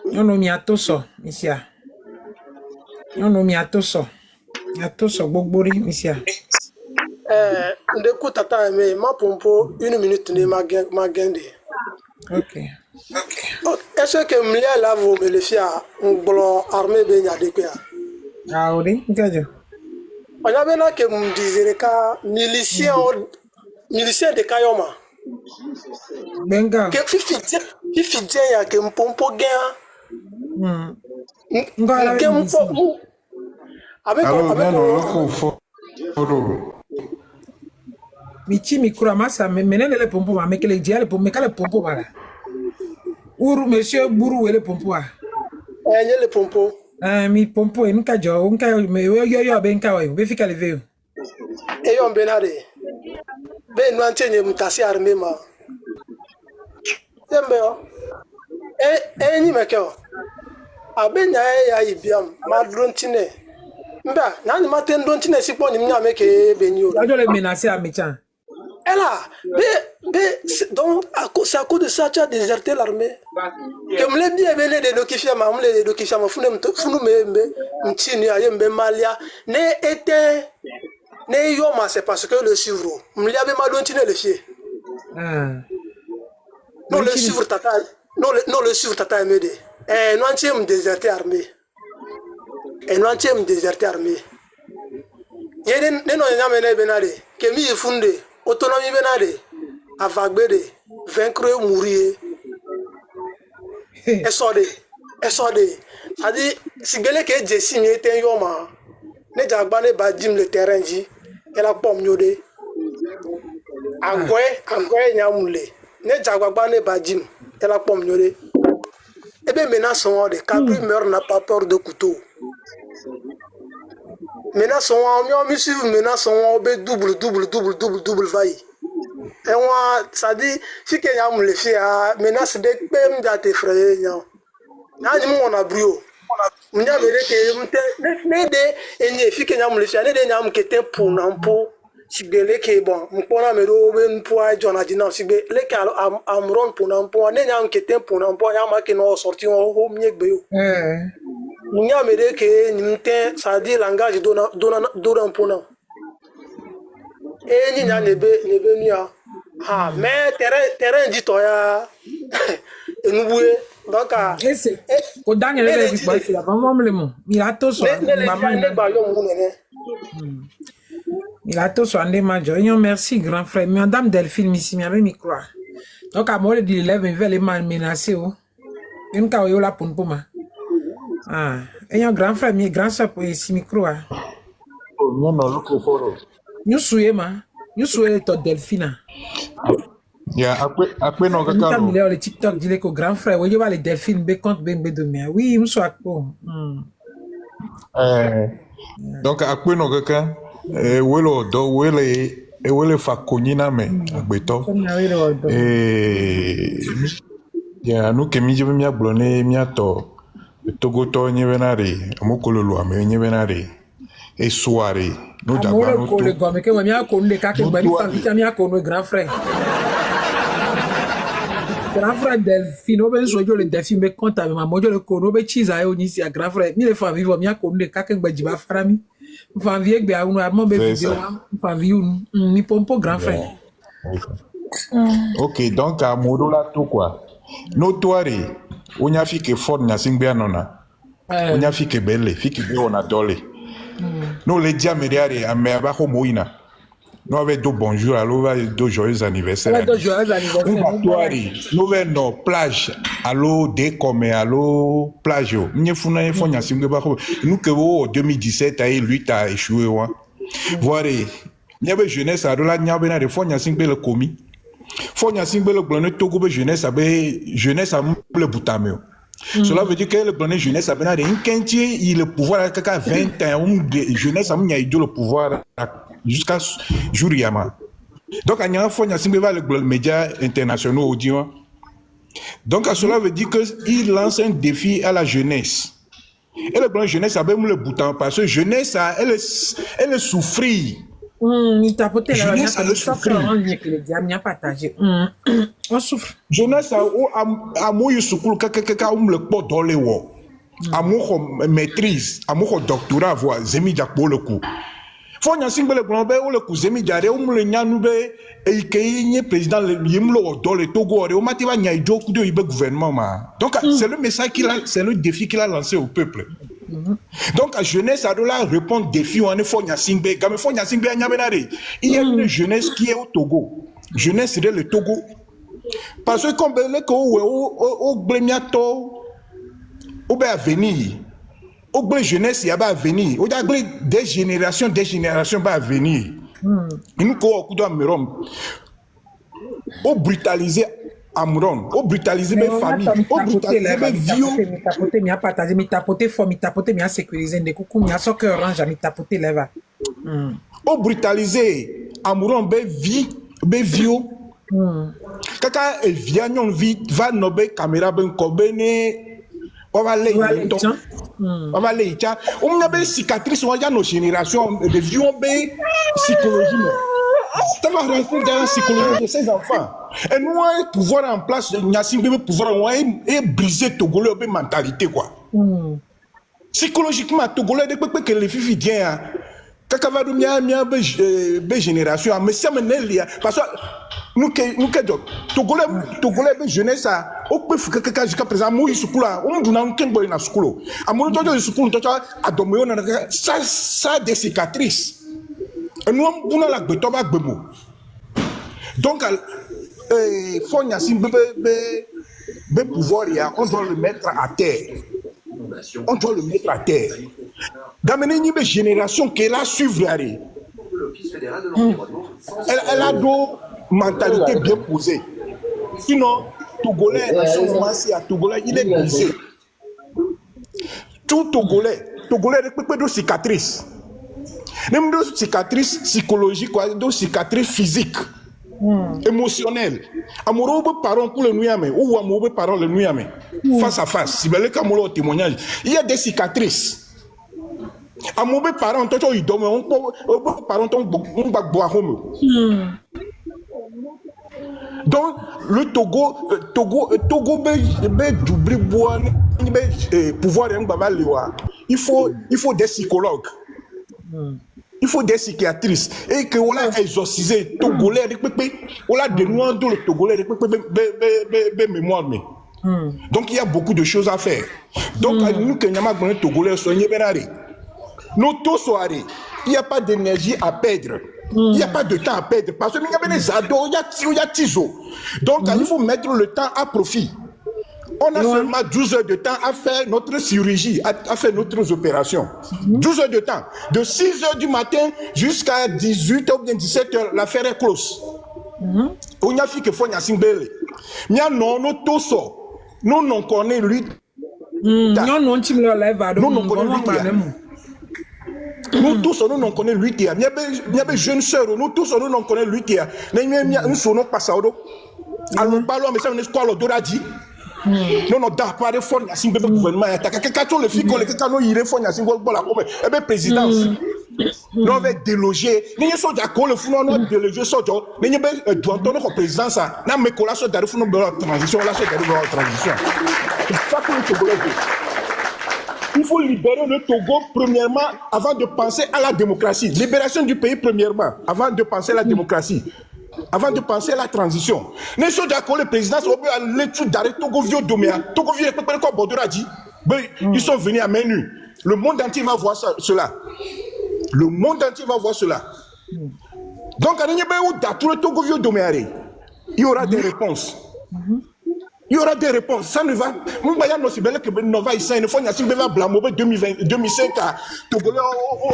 Nyon no mi atoso misia. Nyon no mi atoso. Atoso gbogbori misia. Ndeku tata me ma pompo 1 minute ne ma gende. OK. Est-ce que mlia la vo me le fia nglo armée be nya de kwa? Ah oui, ngajo. Onya be na ke mdizere ka milicien de Kayoma. Benga. Que fifi ya ke mpompo gen. Ngala Ke mpo. Avec Michi mikura masa menene le pompo ma mekele dia le pompo mekale pompo bala. Uru monsieur buru le pompo a. Nye le pompo. Mi pompo e nka jo nka me yo be nka wa be fika le veo. E yo benade. Be no antenye mutasi arme ma. Yembe yo. Ni mekeo. Abenya ya ibiam madrontine. Mba, nani maten dontine sipo ni mnya meke benyo. Ajo le menacer à Méchan. Elle donc c'est à cause de ça tu as déserté l'armée. Que me le bien belé de dokifia ma mle de dokifia ma funu me mtini ayembe malia ne était ne yoma c'est parce que le suivre. Me li abe ma dontine le fier. Non le suivre tata. Non le suivre tata emede. Non entier me déserté armée. Et non entier me déserté armée. Yenen no nyamene benade ke mi funde autonomie benade avagbede vaincre mourir esode adi sigele ke jesi mi eten yoma ne jagbane ba dim le terrain ji ela pom nyode agwe nyamule ne jagbane ba dim ela pom nyode ebe menaçons de Cabri meurt n'a pas peur de couteau. Menaçons on mi suivre menaçons be double vaille. Et moi ça dit si que yam le fi a menace de pem da te frère nya. Na ni mo na brio. Mnya mereke mte ne de enye fike nyam le ne de nyam kete punampo sigbele ke bon mpona mero ben poa jona dina sigbe le ka amron punampo ne nyam kete punampo nyam ke no sorti on ho mnyegbe yo mnya mereke nimte ça dit langage dona mpona enyi nya nebe mia ha mais terrain dit toya enubue donc au dernier level du boss là vraiment le mot il a tout sur il a tout sur un des majors merci grand frère madame Delphine ici mais micro donc à moi de l'élève il va les menacer oh une cas où la pour moi ah et un grand frère mais grand ça pour ici micro ah nous souhaitons toi Delphine ya après non kaka no le TikTok dit que grand frère oui va les Delphine be compte ben de oui me soit donc après non kaka welo do wele fa konyina me agbeto ya no kemi je mi ablone mi ato togo to nyebenare amokololo ame nyebenare e soirée no dagba no to le gomme que mi a konde ka ke bani fa mi a konde grand frère grand frère Delphine o ben sojo le Delphine be compte avec ma mojo le kono be chiza yo ni si a grand frère mi le fa vivre mi a konde ka ke gbaji ba farami fa vie gbe anu armo be video fa vie ni pompo grand frère ok donc à modo la to quoi no toare onya fike fort nya singbe anona onya fike belle fike be ona dole no le dia mediare a me abajo moina no ave do bonjour allo va do joyeux anniversaire no ve no plage allo de comme allo plage nye funa e fonya singbe ba ko nous que 2017 a lui a échoué wa voir nye be jeunesse a do la nya be na de fonya singbe le komi fonya singbe le blonne togo be jeunesse a le boutameo. Cela veut dire que le plan de jeunesse a besoin d'un quintier, il le pouvoir à 20 ans, jeunesse a mis le pouvoir jusqu'à jour yama. Donc, il y a un fonds, il y a le média international audio. Donc, cela veut dire qu'il lance un défi à la jeunesse. Et le plan de jeunesse a besoin le bouton parce que jeunesse, elle est souffrir. Jeunesse a le souffrir. On souffre. Jeunesse a moyen sukulu kaka le pot dans les wo. Amour maîtrise, amour doctorat voix zemi jakpo le coup. Faut nya singbe le glombe o le coup zemi jare o le nyanu be e ke président le yimlo dans le Togo o mati va nya ijo ku de ibe gouvernement ma. Donc c'est le message c'est le défi qu'il a lancé au peuple. Donc la jeunesse a de la répondre défi on est faut nya singbe game faut nya singbe nya benare. Il y a une jeunesse qui est au Togo. Jeunesse de le Togo. Parce que comme le ko o glemiato o be avenir o gle jeunesse ya ba avenir o da gle des générations ba avenir nous ko ku do amerom o brutaliser amuron o brutaliser mes familles o brutaliser mes vieux mi a partager mi tapoter fort mi tapoter mi a sécuriser de coucou mi a soccer orange mi tapoter leva o brutaliser amuron be vieux kaka via nyon vi va nobe caméra ben kobene on va les icha on a be cicatrice on a nos générations de vieux be psychologie ça va rentrer dans la psychologie de ces enfants et nous on pouvoir en place nyasi be pouvoir on et briser togolais be mentalité quoi psychologiquement togolais de que les filles viennent kaka va do mia be génération mais ça menelia parce que nous Togolais jeunesse a au peu que jusqu'à présent moi sukula on duna on kenbo na sukulo amono tojo sukulu tojo adomo na ça des cicatrices et nous on la gbeto ba gbemo donc fonya sim be pouvoir ya on doit le mettre à terre d'amener une génération qui est là suivre elle a d'autres mentalité bien posée. Sinon, Togolais, à ce moment-ci, à Togolais, il est brisé. Tout Togolais a des cicatrices. Même des cicatrices psychologiques, des cicatrices physiques. émotionnel. Amoureux parents pour le nuit ou amoureux parents le nuit face à face. Si vous avez témoignage, il y a des cicatrices. Amoureux parents, ils dorment, on parents, on va boire. Donc le Togo pouvoir il faut des psychologues. Il faut des psychiatristes et que on a exorcisé Togolais on a dénoué le Togolais mémoire. Donc il y a beaucoup de choses à faire. Donc nous que nous Togolais soignés nous tous soirées, il n'y a pas d'énergie à perdre. Il n'y a pas de temps à perdre parce que il y a des ados, il y a tiso. Donc il faut mettre le temps à profit. On a seulement 12 heures de temps à faire notre chirurgie, à faire notre opération. 12 heures de temps. De 6 heures du matin jusqu'à 18 h ou bien 17 h, l'affaire est close. On a fait que faut y asimbele. Mia non, nous tous, nous non connaît lui. Nous non connaît lui. Nous tous, nous non connaît lui. Il y a des jeunes sœurs, nous tous, nous non connaît lui. Nous sommes pas ça. Alors, parlons, mais ça, on est quoi le Doradi? Non, non, pas de fonds, il y a un gouvernement. Quand les filles, quand on y réfond, il y a un présidence. Nous avons délogé. Nous sommes d'accord, le fond, nous avons délogé. Nous avons présidence. Nous avons collation de la transition. Il faut libérer le Togo, premièrement, avant de penser à la démocratie. Libération du pays, premièrement, avant de penser à la démocratie. Avant de penser à la transition. Nous sommes d'accord, le président, l'étude d'arrêt Togo Vio Doméa. Togo Vio, comme Baudouin a dit, ils sont venus à main nue. Le monde entier va voir cela. Le monde entier va voir cela. Donc, le Togo Vio Doméa, il y aura des réponses. Il y aura des réponses. Ça ne va. Nous voyons aussi bien que nous va ici. Une fois, nous avons blâmé 2005 à Togolais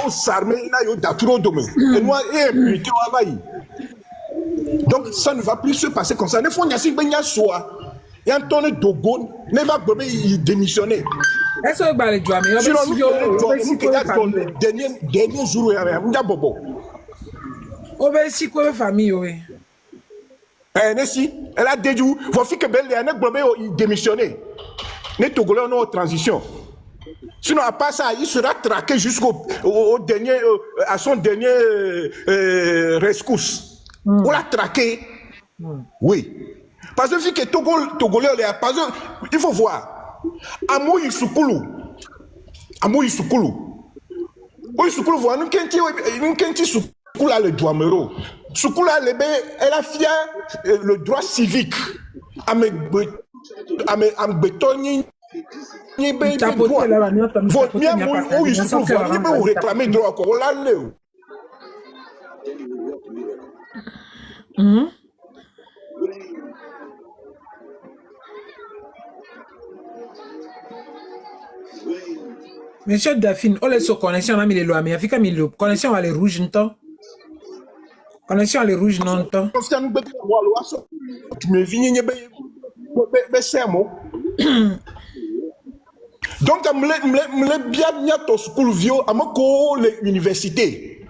au Sarmé, il y a d'aturo domaine. Et nous, impunité au Hawaï. Donc, ça ne va plus se passer comme ça. Une fois, nous avons soit. Et Antoine Dogon ne va pas démissionner. Est-ce que vous allez jouer? Dernier jour, il y a un bobo. On va essayer quoi, famille, oui. Elle a dit, vos filles que belle, il démissionné. Les Togolais ont une transition. Sinon, à part ça, il sera traqué jusqu'au dernier, à son dernier rescousse. On l'a traqué. Oui. Parce que Togolais, il faut voir. Amou Isoukoulou. Isoukoulou, voit, nous, Kenti Soukoulou a le droit mero. Soukoula elle a fier le droit civique à me bétonner. Réclamer droit. Monsieur Daphine, on laisse connexion, on a mis les lois, mais il y a mis connexion à les rouges, non? Connexion à les rouges, non? Tu me viens, donc, je bien ton school vieux à l'université.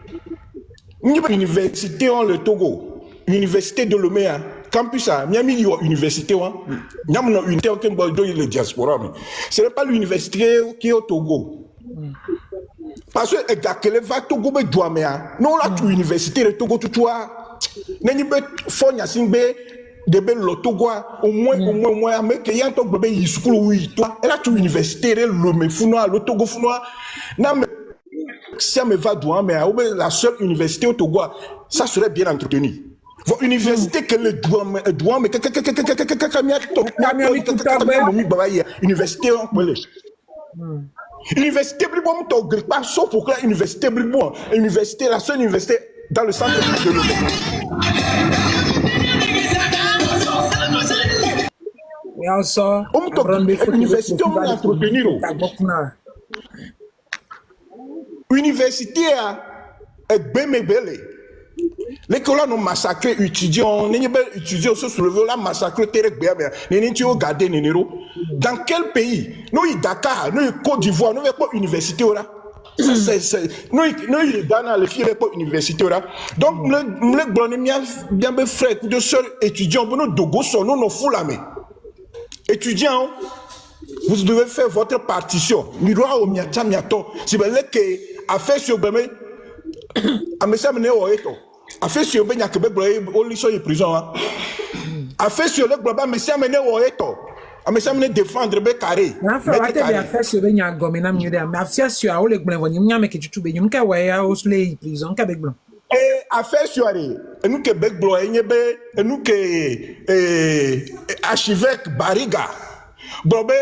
L'université en le Togo, l'université de Lomé, campus à Miami, université, il y a une unité qui est le diaspora. Ce n'est pas l'université qui est au Togo. Parce que les va Togo be douamea non la tu université de Togo tutua neni be fonya singbe de be lo Togo au moins mais que yan to bebe yisukulu wi toi et la tu université le me funoa le Togo funoa na me ça me va douamea ou la seule université au Togo ça serait bien entretenu. Vos universités que le douame université Université Bribon, tu ne pas sauf pour que l'université Bribon, université, la seule université dans le centre de l'Europe. Université, on va entretenir. Université est bien. Les colons ont massacré étudiants, les étudiants se soulevé, là massacré dans quel pays? Nous, Dakar, nous, Côte d'Ivoire, nous n'avons pas d'université là. Nous, dans les filles universitaires, donc, nous blondes, bien mes frères, de sœurs étudiants, nous, dogo, nous, nous, fous la main. Étudiants, vous devez faire votre partition. Miroir au miata miato. Si vous voulez que, à faire sur le bébé, à me faire mener au éto. À faire sur le bébé, au lycée de prison. À faire sur le bébé, à me faire mener au éto. À me faire mener défendre le carré. Enfin, à faire sur le bébé, à gomina mieux. Mais à faire sur le bébé, on y a mais que tu bébé, on a ouais au soleil prison, qu'avec blanc. Et à faire sur le nous que bec blanc, et nous que archevêque Bariga. Bobé,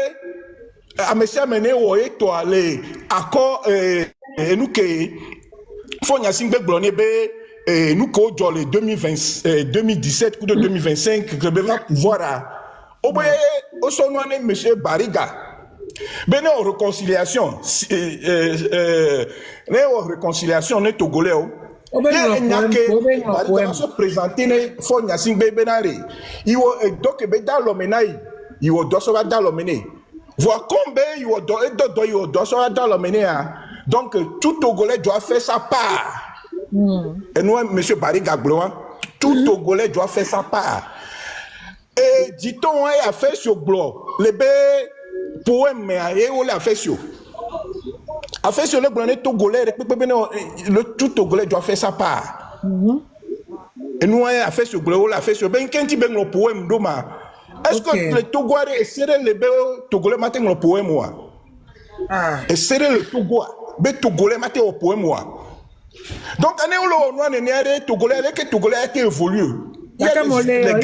à me faire mener au éto, les accords, et nous que faut y bec blanc, nous que dans les 2017 ou de 2025, que le va pouvoir au son nom M. Bariga. Ben en réconciliation, réconciliation n'est togolais. Il y a que se présenter faut y a benare. Il donc dans l'homenaille, il doit dans l'homenaille. Voir combien il doit dans l'homenaille. Donc tout togolais doit faire sa part. Et nous, M. Bariga Gloin, tout togolais doit faire sa part. Et dit-on, il a fait sur Blo, les poèmes, mais il a fait sur. A fait sur le blanc togolais, le tout togolais doit faire sa part. Et nous, il a fait sur Blo, il a fait sur. Ben, quand il y a un poème, est-ce que les Togolais essaient les Togolais matin le poème, moi? Essayer le Togolais, les Togolais matin le poème, moi. Donc, on a des Togolais, les Togolais ont été évolués. Il y a les gars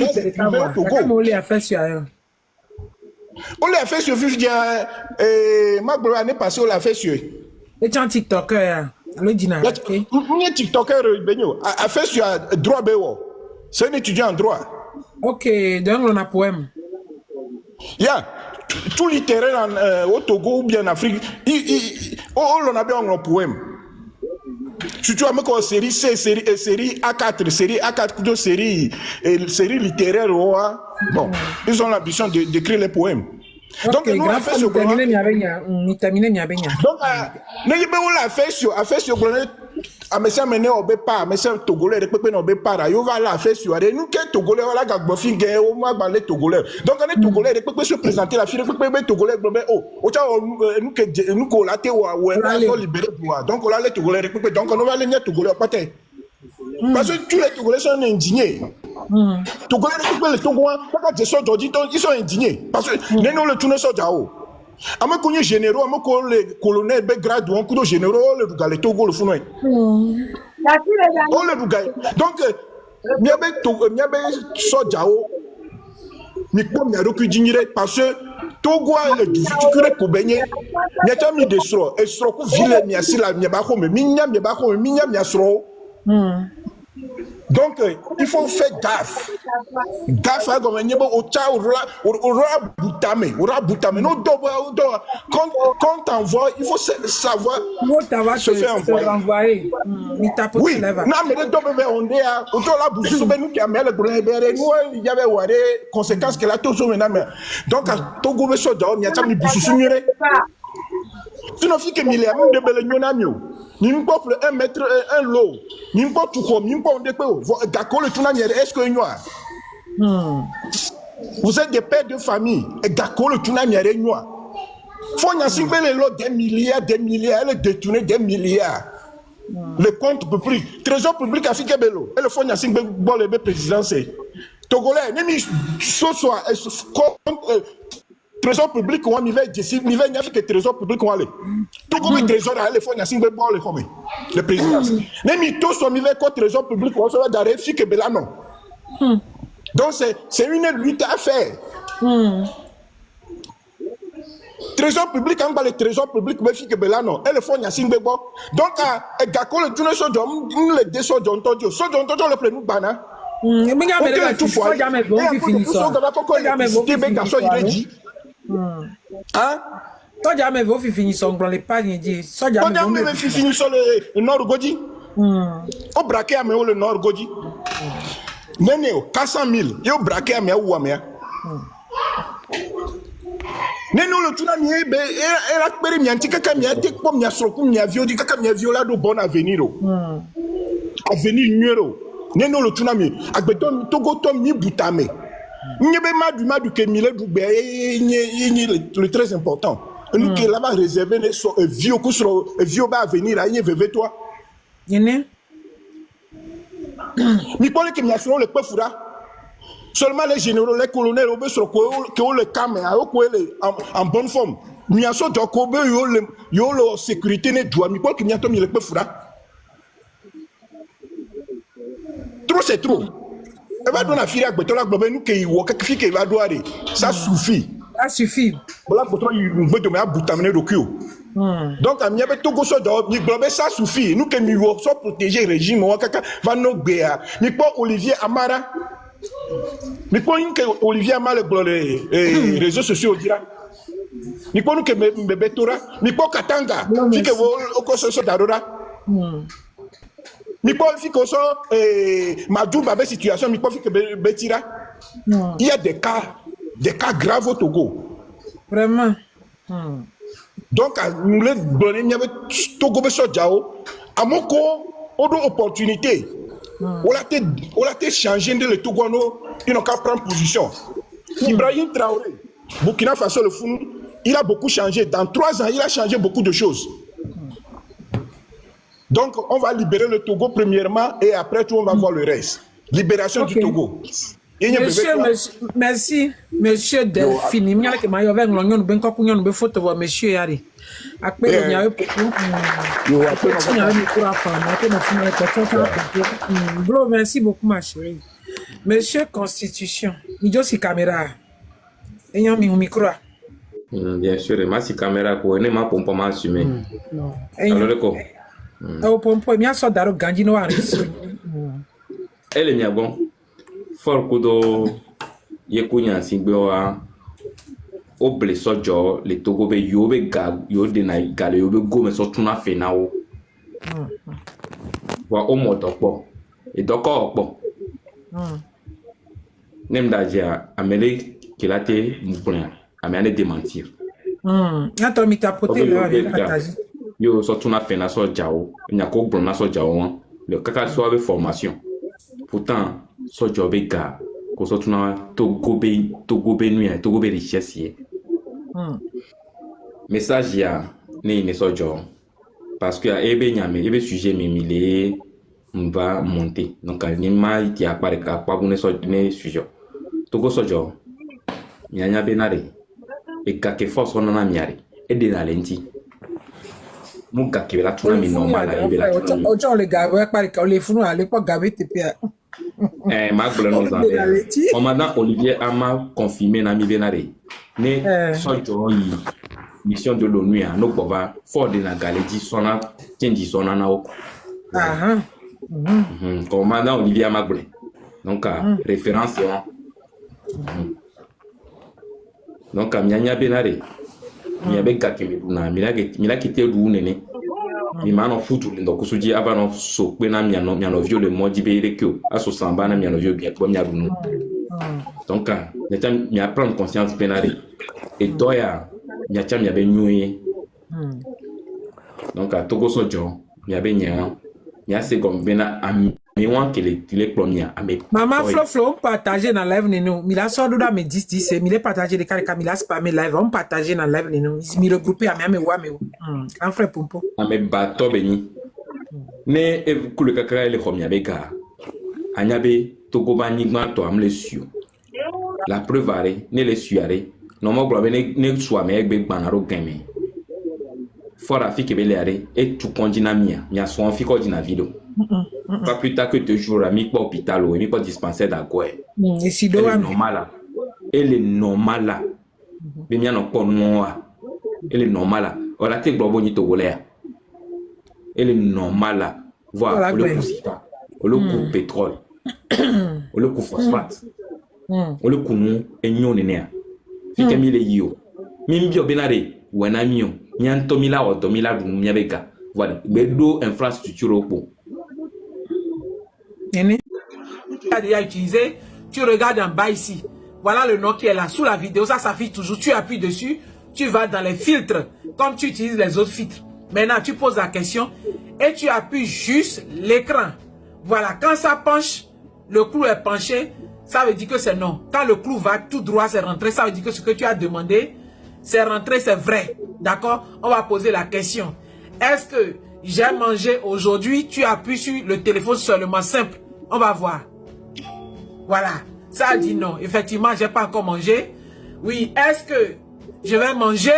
au Togo. On l'a fait sur ailleurs. On l'a fait sur Vivdia. Ma l'année passée, on l'a fait sur. Et tu es un TikToker. Le dîner. On est TikToker, Benio. A fait sur droit Béo. C'est un étudiant en droit. Ok, donc on a un poème. Yeah. Tout littéraire au Togo ou bien en Afrique, on a bien un poème. Surtout avec une série C, série A4, série A4, série littéraire. Bon, ils ont l'ambition d'écrire les poèmes. Donc, nous, on a fait sur le donc, on a fait sur le a me amené au départ, mais c'est Togolais, les peuples au départ, il va la faire sur nous, qui Togolais, voilà, Gagbofi, au moins, les Togolais. Donc, on est Togolais, les peuples se présenter la fille, les peuples Togolais, oh, nous, qu'on l'a libéré, donc, on a les Togolais, les peuples, donc, on va les Togolais, pas parce que tous les Togolais sont indignés. Togolais, les Togolais, ils sont indignés. Parce que nous, le tourne sur Dao. Ama konye généraux, ama ko le colonel be grade ou ko généraux le bugalé Togo le funoi. On le bugalé. Donc miabe sojao mi ko mi aroku jinire parce que Togo le difficulté ko benye. Miata mi desro e sro ku ville mi asila mi ba ko mi nya mi asro. Donc, il faut faire gaffe. Gaffe, comme un niveau au tcha, au raboutame. Non, quand t'envoies, il faut savoir se faire envoyer. Oui, non, mais on est à il y avait des conséquences que la Togo maintenant. Donc, à Togo, il y a des boussous. Sinon, il y a des belles Nimpople 1 mètre 1 lot. Nimpo tout comme nimpo on dépo. D'accord le tunanière est-ce que noir. Vous êtes des pères de famille et d'accord le tunanière noir. Faut n'y signer les lots des milliards, elle détourner des milliards. Le compte public, trésor public Afrique Bello. Et le faut n'y signer bon le président c'est Togolais. Même ce soir trésor public on va dire ni va n'y a que trésor public on aller tout comme trésor à les fois n'y a single ball comme le président même tout son niveau contre trésor public on se va d'arrêt fi que bela non donc c'est une lutte à faire trésor public en bas le trésor public mais fi que bela non et le fois n'y a single ball donc à gako le tourner so dom le déso don tondio le prenu bana mais jamais tout fois jamais bon fini ça jamais bon hein? Toi, jamais vous finissez son grand les pagnes dit. Toi, jamais finissez le Nord Godi. Au braquet à le Nord Godi. Néné, 400 000. Et au braquet à ou à Neno le tsunami era pere mi anti kaka mi ate ko mi asroku mi avio di kaka mi avio la do bon avenir o. Avenir nuero. Neno le tsunami agbeto togo to mi butame. Nyebe madu ke mi le dugbe le très important. Nous qui là-bas réservé les vieux que sur vieux ba avenir à yeve toi. Yene. Mi pole ke mi asro le pefura. Seulement les généraux, les colonels, qui ont le camp, en bonne forme. Nous avons la sécurité, nous avons qui nous le trop, c'est trop. Elle va donner la fille à Betola, nous qui va doire. Ça suffit. Ça suffit. Voilà, pour toi, il veut donner un bout d'amener le cul. Donc, à Miabe Togo, ça suffit. Nous qui nous sommes protégés, régime, va nous béa. Mais pas Olivier Amara. Mais quoi que Olivier a mal les réseaux sociaux dira. Mais quoi que Bebetora, mais quoi Katanga, fi que vous so darora. Mais quoi fi que so Madou Babé situation, mais quoi fi que Betira. Il y a des cas graves au Togo. Vraiment. Donc nous les donner il y avait Togo be so jao. À mon co, on a opportunité. On a changé de le Togoano, ils n'ont qu'à prendre position. Ibrahim Traoré, Burkina Faso, le fou, il a beaucoup changé. Dans 3 ans, il a changé beaucoup de choses. Donc, on va libérer le Togo premièrement et après tout, on va voir le reste. Libération du Togo. Merci, monsieur Delphine. Il y a que ma yove ng'lonyo ben ko kunyo be photo wa monsieur yari. Akpe le nyawe Bro, merci beaucoup ma chérie. Monsieur Constitution, il y a aussi caméra. Il y a un micro. Bien sûr, ma si caméra pour ne ma pompe ma assumé. Alors quoi? Au pompe, il y a ça daro ganji no aris. Elle est bon. Fort kudo yekunya singbewa oble sojo le Togo be yobe ga yode na gale yobe go me so tuna fe na wo wa o mo dopo e doko opo nem dajia amele kilate muplan amane démentir attends mi tapoter là yo so tuna fe na so jawo nya ko gbon na so jawo le kaka so avec formation pourtant so job ga ko so tuna Togo be nuit Togo be richesse. Message ya ne so job parce que ebe sujet mimile va monter donc ni ma ti apare ka pa bu ne so ne sujet Togo so job nyanya benare e ka ke force on na miare e de la lenti mon ka ke la tuna mi normal la ebe la ojo le ga we pare ka le funu ale po gabe tepia ma glano za o madame Olivier ama confirmé na mi benare ne so job yi mission de l'ONU à nos pauvres fort de la galerie sona tiendi sona na o commandant Olivier Magblen donc référence donc mianya benare mi abe kakeme na mila kite du nene mi mano futu ndo kusuji abano so pe na miano viole modi be rekio aso samba na miano viole bien ko mi adunu donc mi a prendre conscience benare et doya Nyacham yabe nyuye. Donc à Togo sojo, yabe nya. Nya se comme bena ami wan que les premiers ami. Maman Flo partager dans live nino. Mila sordo da me 10 c'est mila partager les carrés Camila spammer live, on partager dans live nino. Mi regrouper ami wa me. En frère pompo. Ame bato beni. Ne e kule kakara le comme yabe ga. Anyabe Togo bani gma to am le su. La preuve are ne le suare. Non mo globe ne soit mais egbe gbanaro game fora fi ke beleare et tout condina mia so fi ko dina video pas plus tard que 2 jours mi pas hôpital ou mi pas dispensaire d'agoi et si do normal elle est normale mais mia no pas noa elle est normale on la te globo ni togolais elle est normale voir le coupa le coup pétrole le coup phosphate le coup nous et nyonene fike mi le yo mi mbio benare wana mio nyanto mila oto mila du miabeka voilà bedo infrastructure opo ene a utilisé tu regardes en bas ici voilà le nom qui est là sous la vidéo ça s'affiche toujours tu appuies dessus tu vas dans les filtres, comme tu utilises les autres filtres. Maintenant, tu poses la question et tu appuies juste l'écran. Voilà, quand ça penche, le clou est penché, ça veut dire que c'est non. Quand le clou va tout droit, c'est rentré, ça veut dire que ce que tu as demandé, c'est rentré, c'est vrai. D'accord? On va poser la question. Est-ce que j'ai mangé aujourd'hui? Tu appuies sur le téléphone seulement, simple. On va voir. Voilà. Ça a dit non. Effectivement, j'ai pas encore mangé. Oui. Est-ce que je vais manger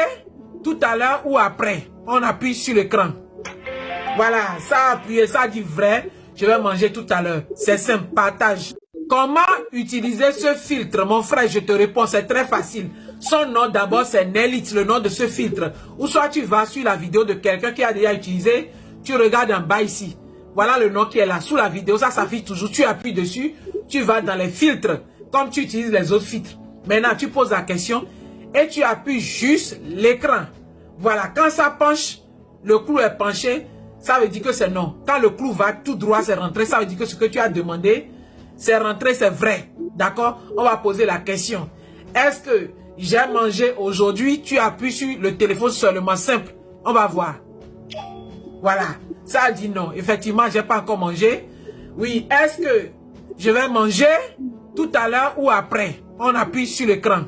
tout à l'heure ou après? On appuie sur l'écran. Voilà. Ça a appuyé. Ça a dit vrai. Je vais manger tout à l'heure. C'est simple. Partage. Comment utiliser ce filtre? Mon frère, je te réponds. C'est très facile. Son nom d'abord, c'est Nelly, le nom de ce filtre. Ou soit tu vas sur la vidéo de quelqu'un qui a déjà utilisé. Tu regardes en bas ici. Voilà le nom qui est là. Sous la vidéo, ça s'affiche toujours. Tu appuies dessus. Tu vas dans les filtres. Comme tu utilises les autres filtres. Maintenant, tu poses la question. Et tu appuies juste l'écran. Voilà. Quand ça penche, le clou est penché. Ça veut dire que c'est non. Quand le clou va tout droit, c'est rentré. Ça veut dire que ce que tu as demandé, c'est rentré, c'est vrai. D'accord? On va poser la question. Est-ce que j'ai mangé aujourd'hui? Tu appuies sur le téléphone seulement, simple. On va voir. Voilà. Ça a dit non. Effectivement, j'ai pas encore mangé. Oui. Est-ce que je vais manger tout à l'heure ou après? On appuie sur l'écran.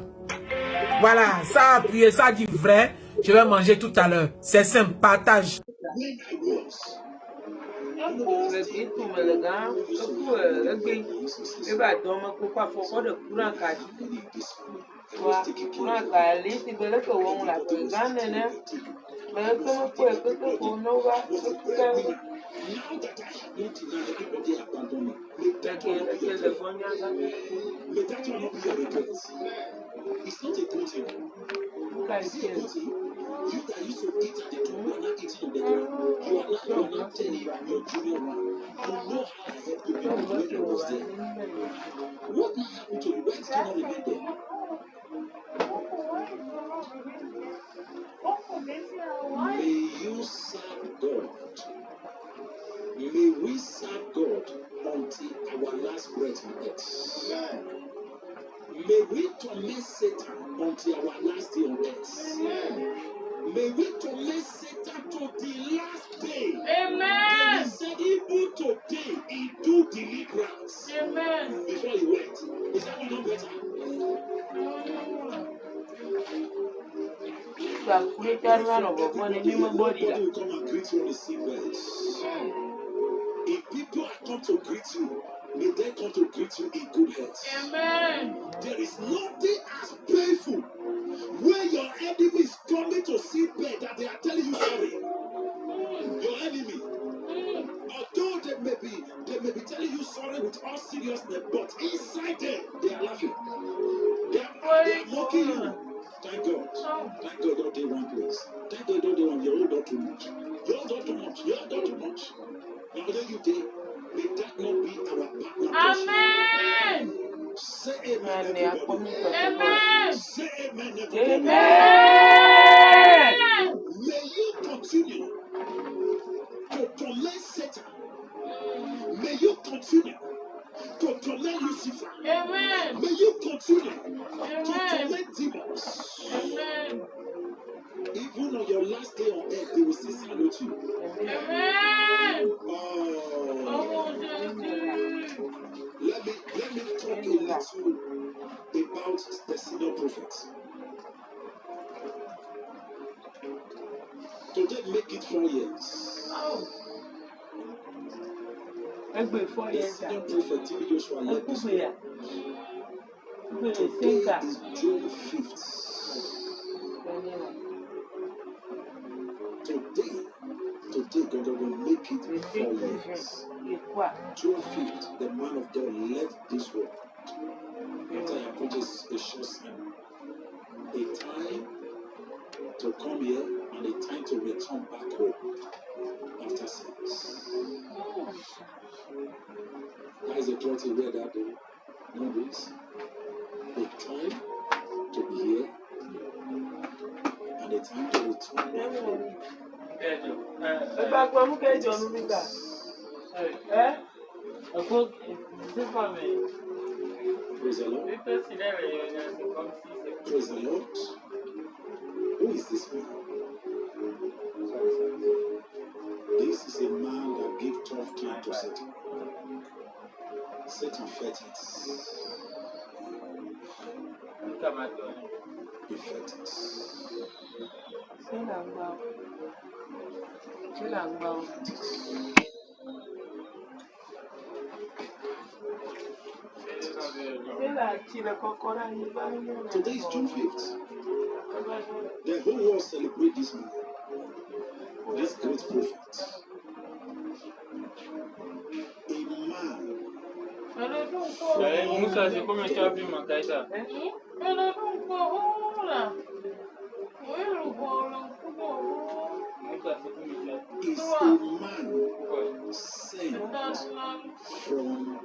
Voilà. Ça a appuyé. Ça a dit vrai. Je vais manger tout à l'heure. C'est simple. Partage. It's not a good thing. It's not a good thing. You that used to eat at the top, you are not eating on the ground. You are not telling your junior one. You know how I help you people when you was there. What now happened to you? Why did you not remain there? May you serve God. May we serve God until our last breath on earth. May we torment Satan until our last day on earth. May we torment Satan to the last day. Amen. He said even today he do deliverance. Amen. Before he went. Is that not better? Nobody will come and greet you on the seabed. If people are come to greet you, may they come to greet you in good health. Amen. There is nothing as painful when your enemy is coming to see bed that they are telling you sorry. Your enemy, although they may be telling you sorry with all seriousness, but inside them they are laughing. They are mocking you. Thank God. Thank God don't they one place. Thank God don't they want you hold on too much. You hold on too much. You hold on too much. Now then you did. May that not be our partner. Amen. Say amen, everybody. Amen. Say amen, everybody. Amen. May you continue to torment Satan. May you continue to torment Lucifer. Amen. May you continue to torment demons. Amen. Even on your last day on earth, they will still salute you. Amen. Let me talk a little about the senior prophets. Today make it 4 years. The senior prophet TV Joshua led this week. Today is June 5th. Today, God will make it 4 years. June 5th, the man of God left this world. After I put a short sign, a time to come here and a time to return back home after service. That is the truth he read that day. Know this? A time to be here and a time to return back home. Praise the Lord. Praise the Lord. Who This is a man that gave tough time to Satan. Satan fed it. He fed it. Today is June 5th. The whole world celebrates this man, this great prophet. A man. Is a man sent from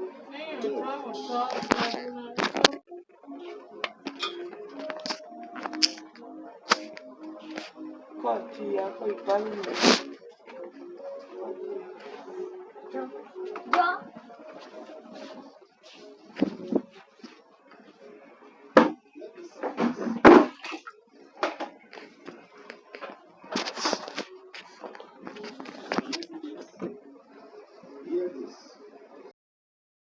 God.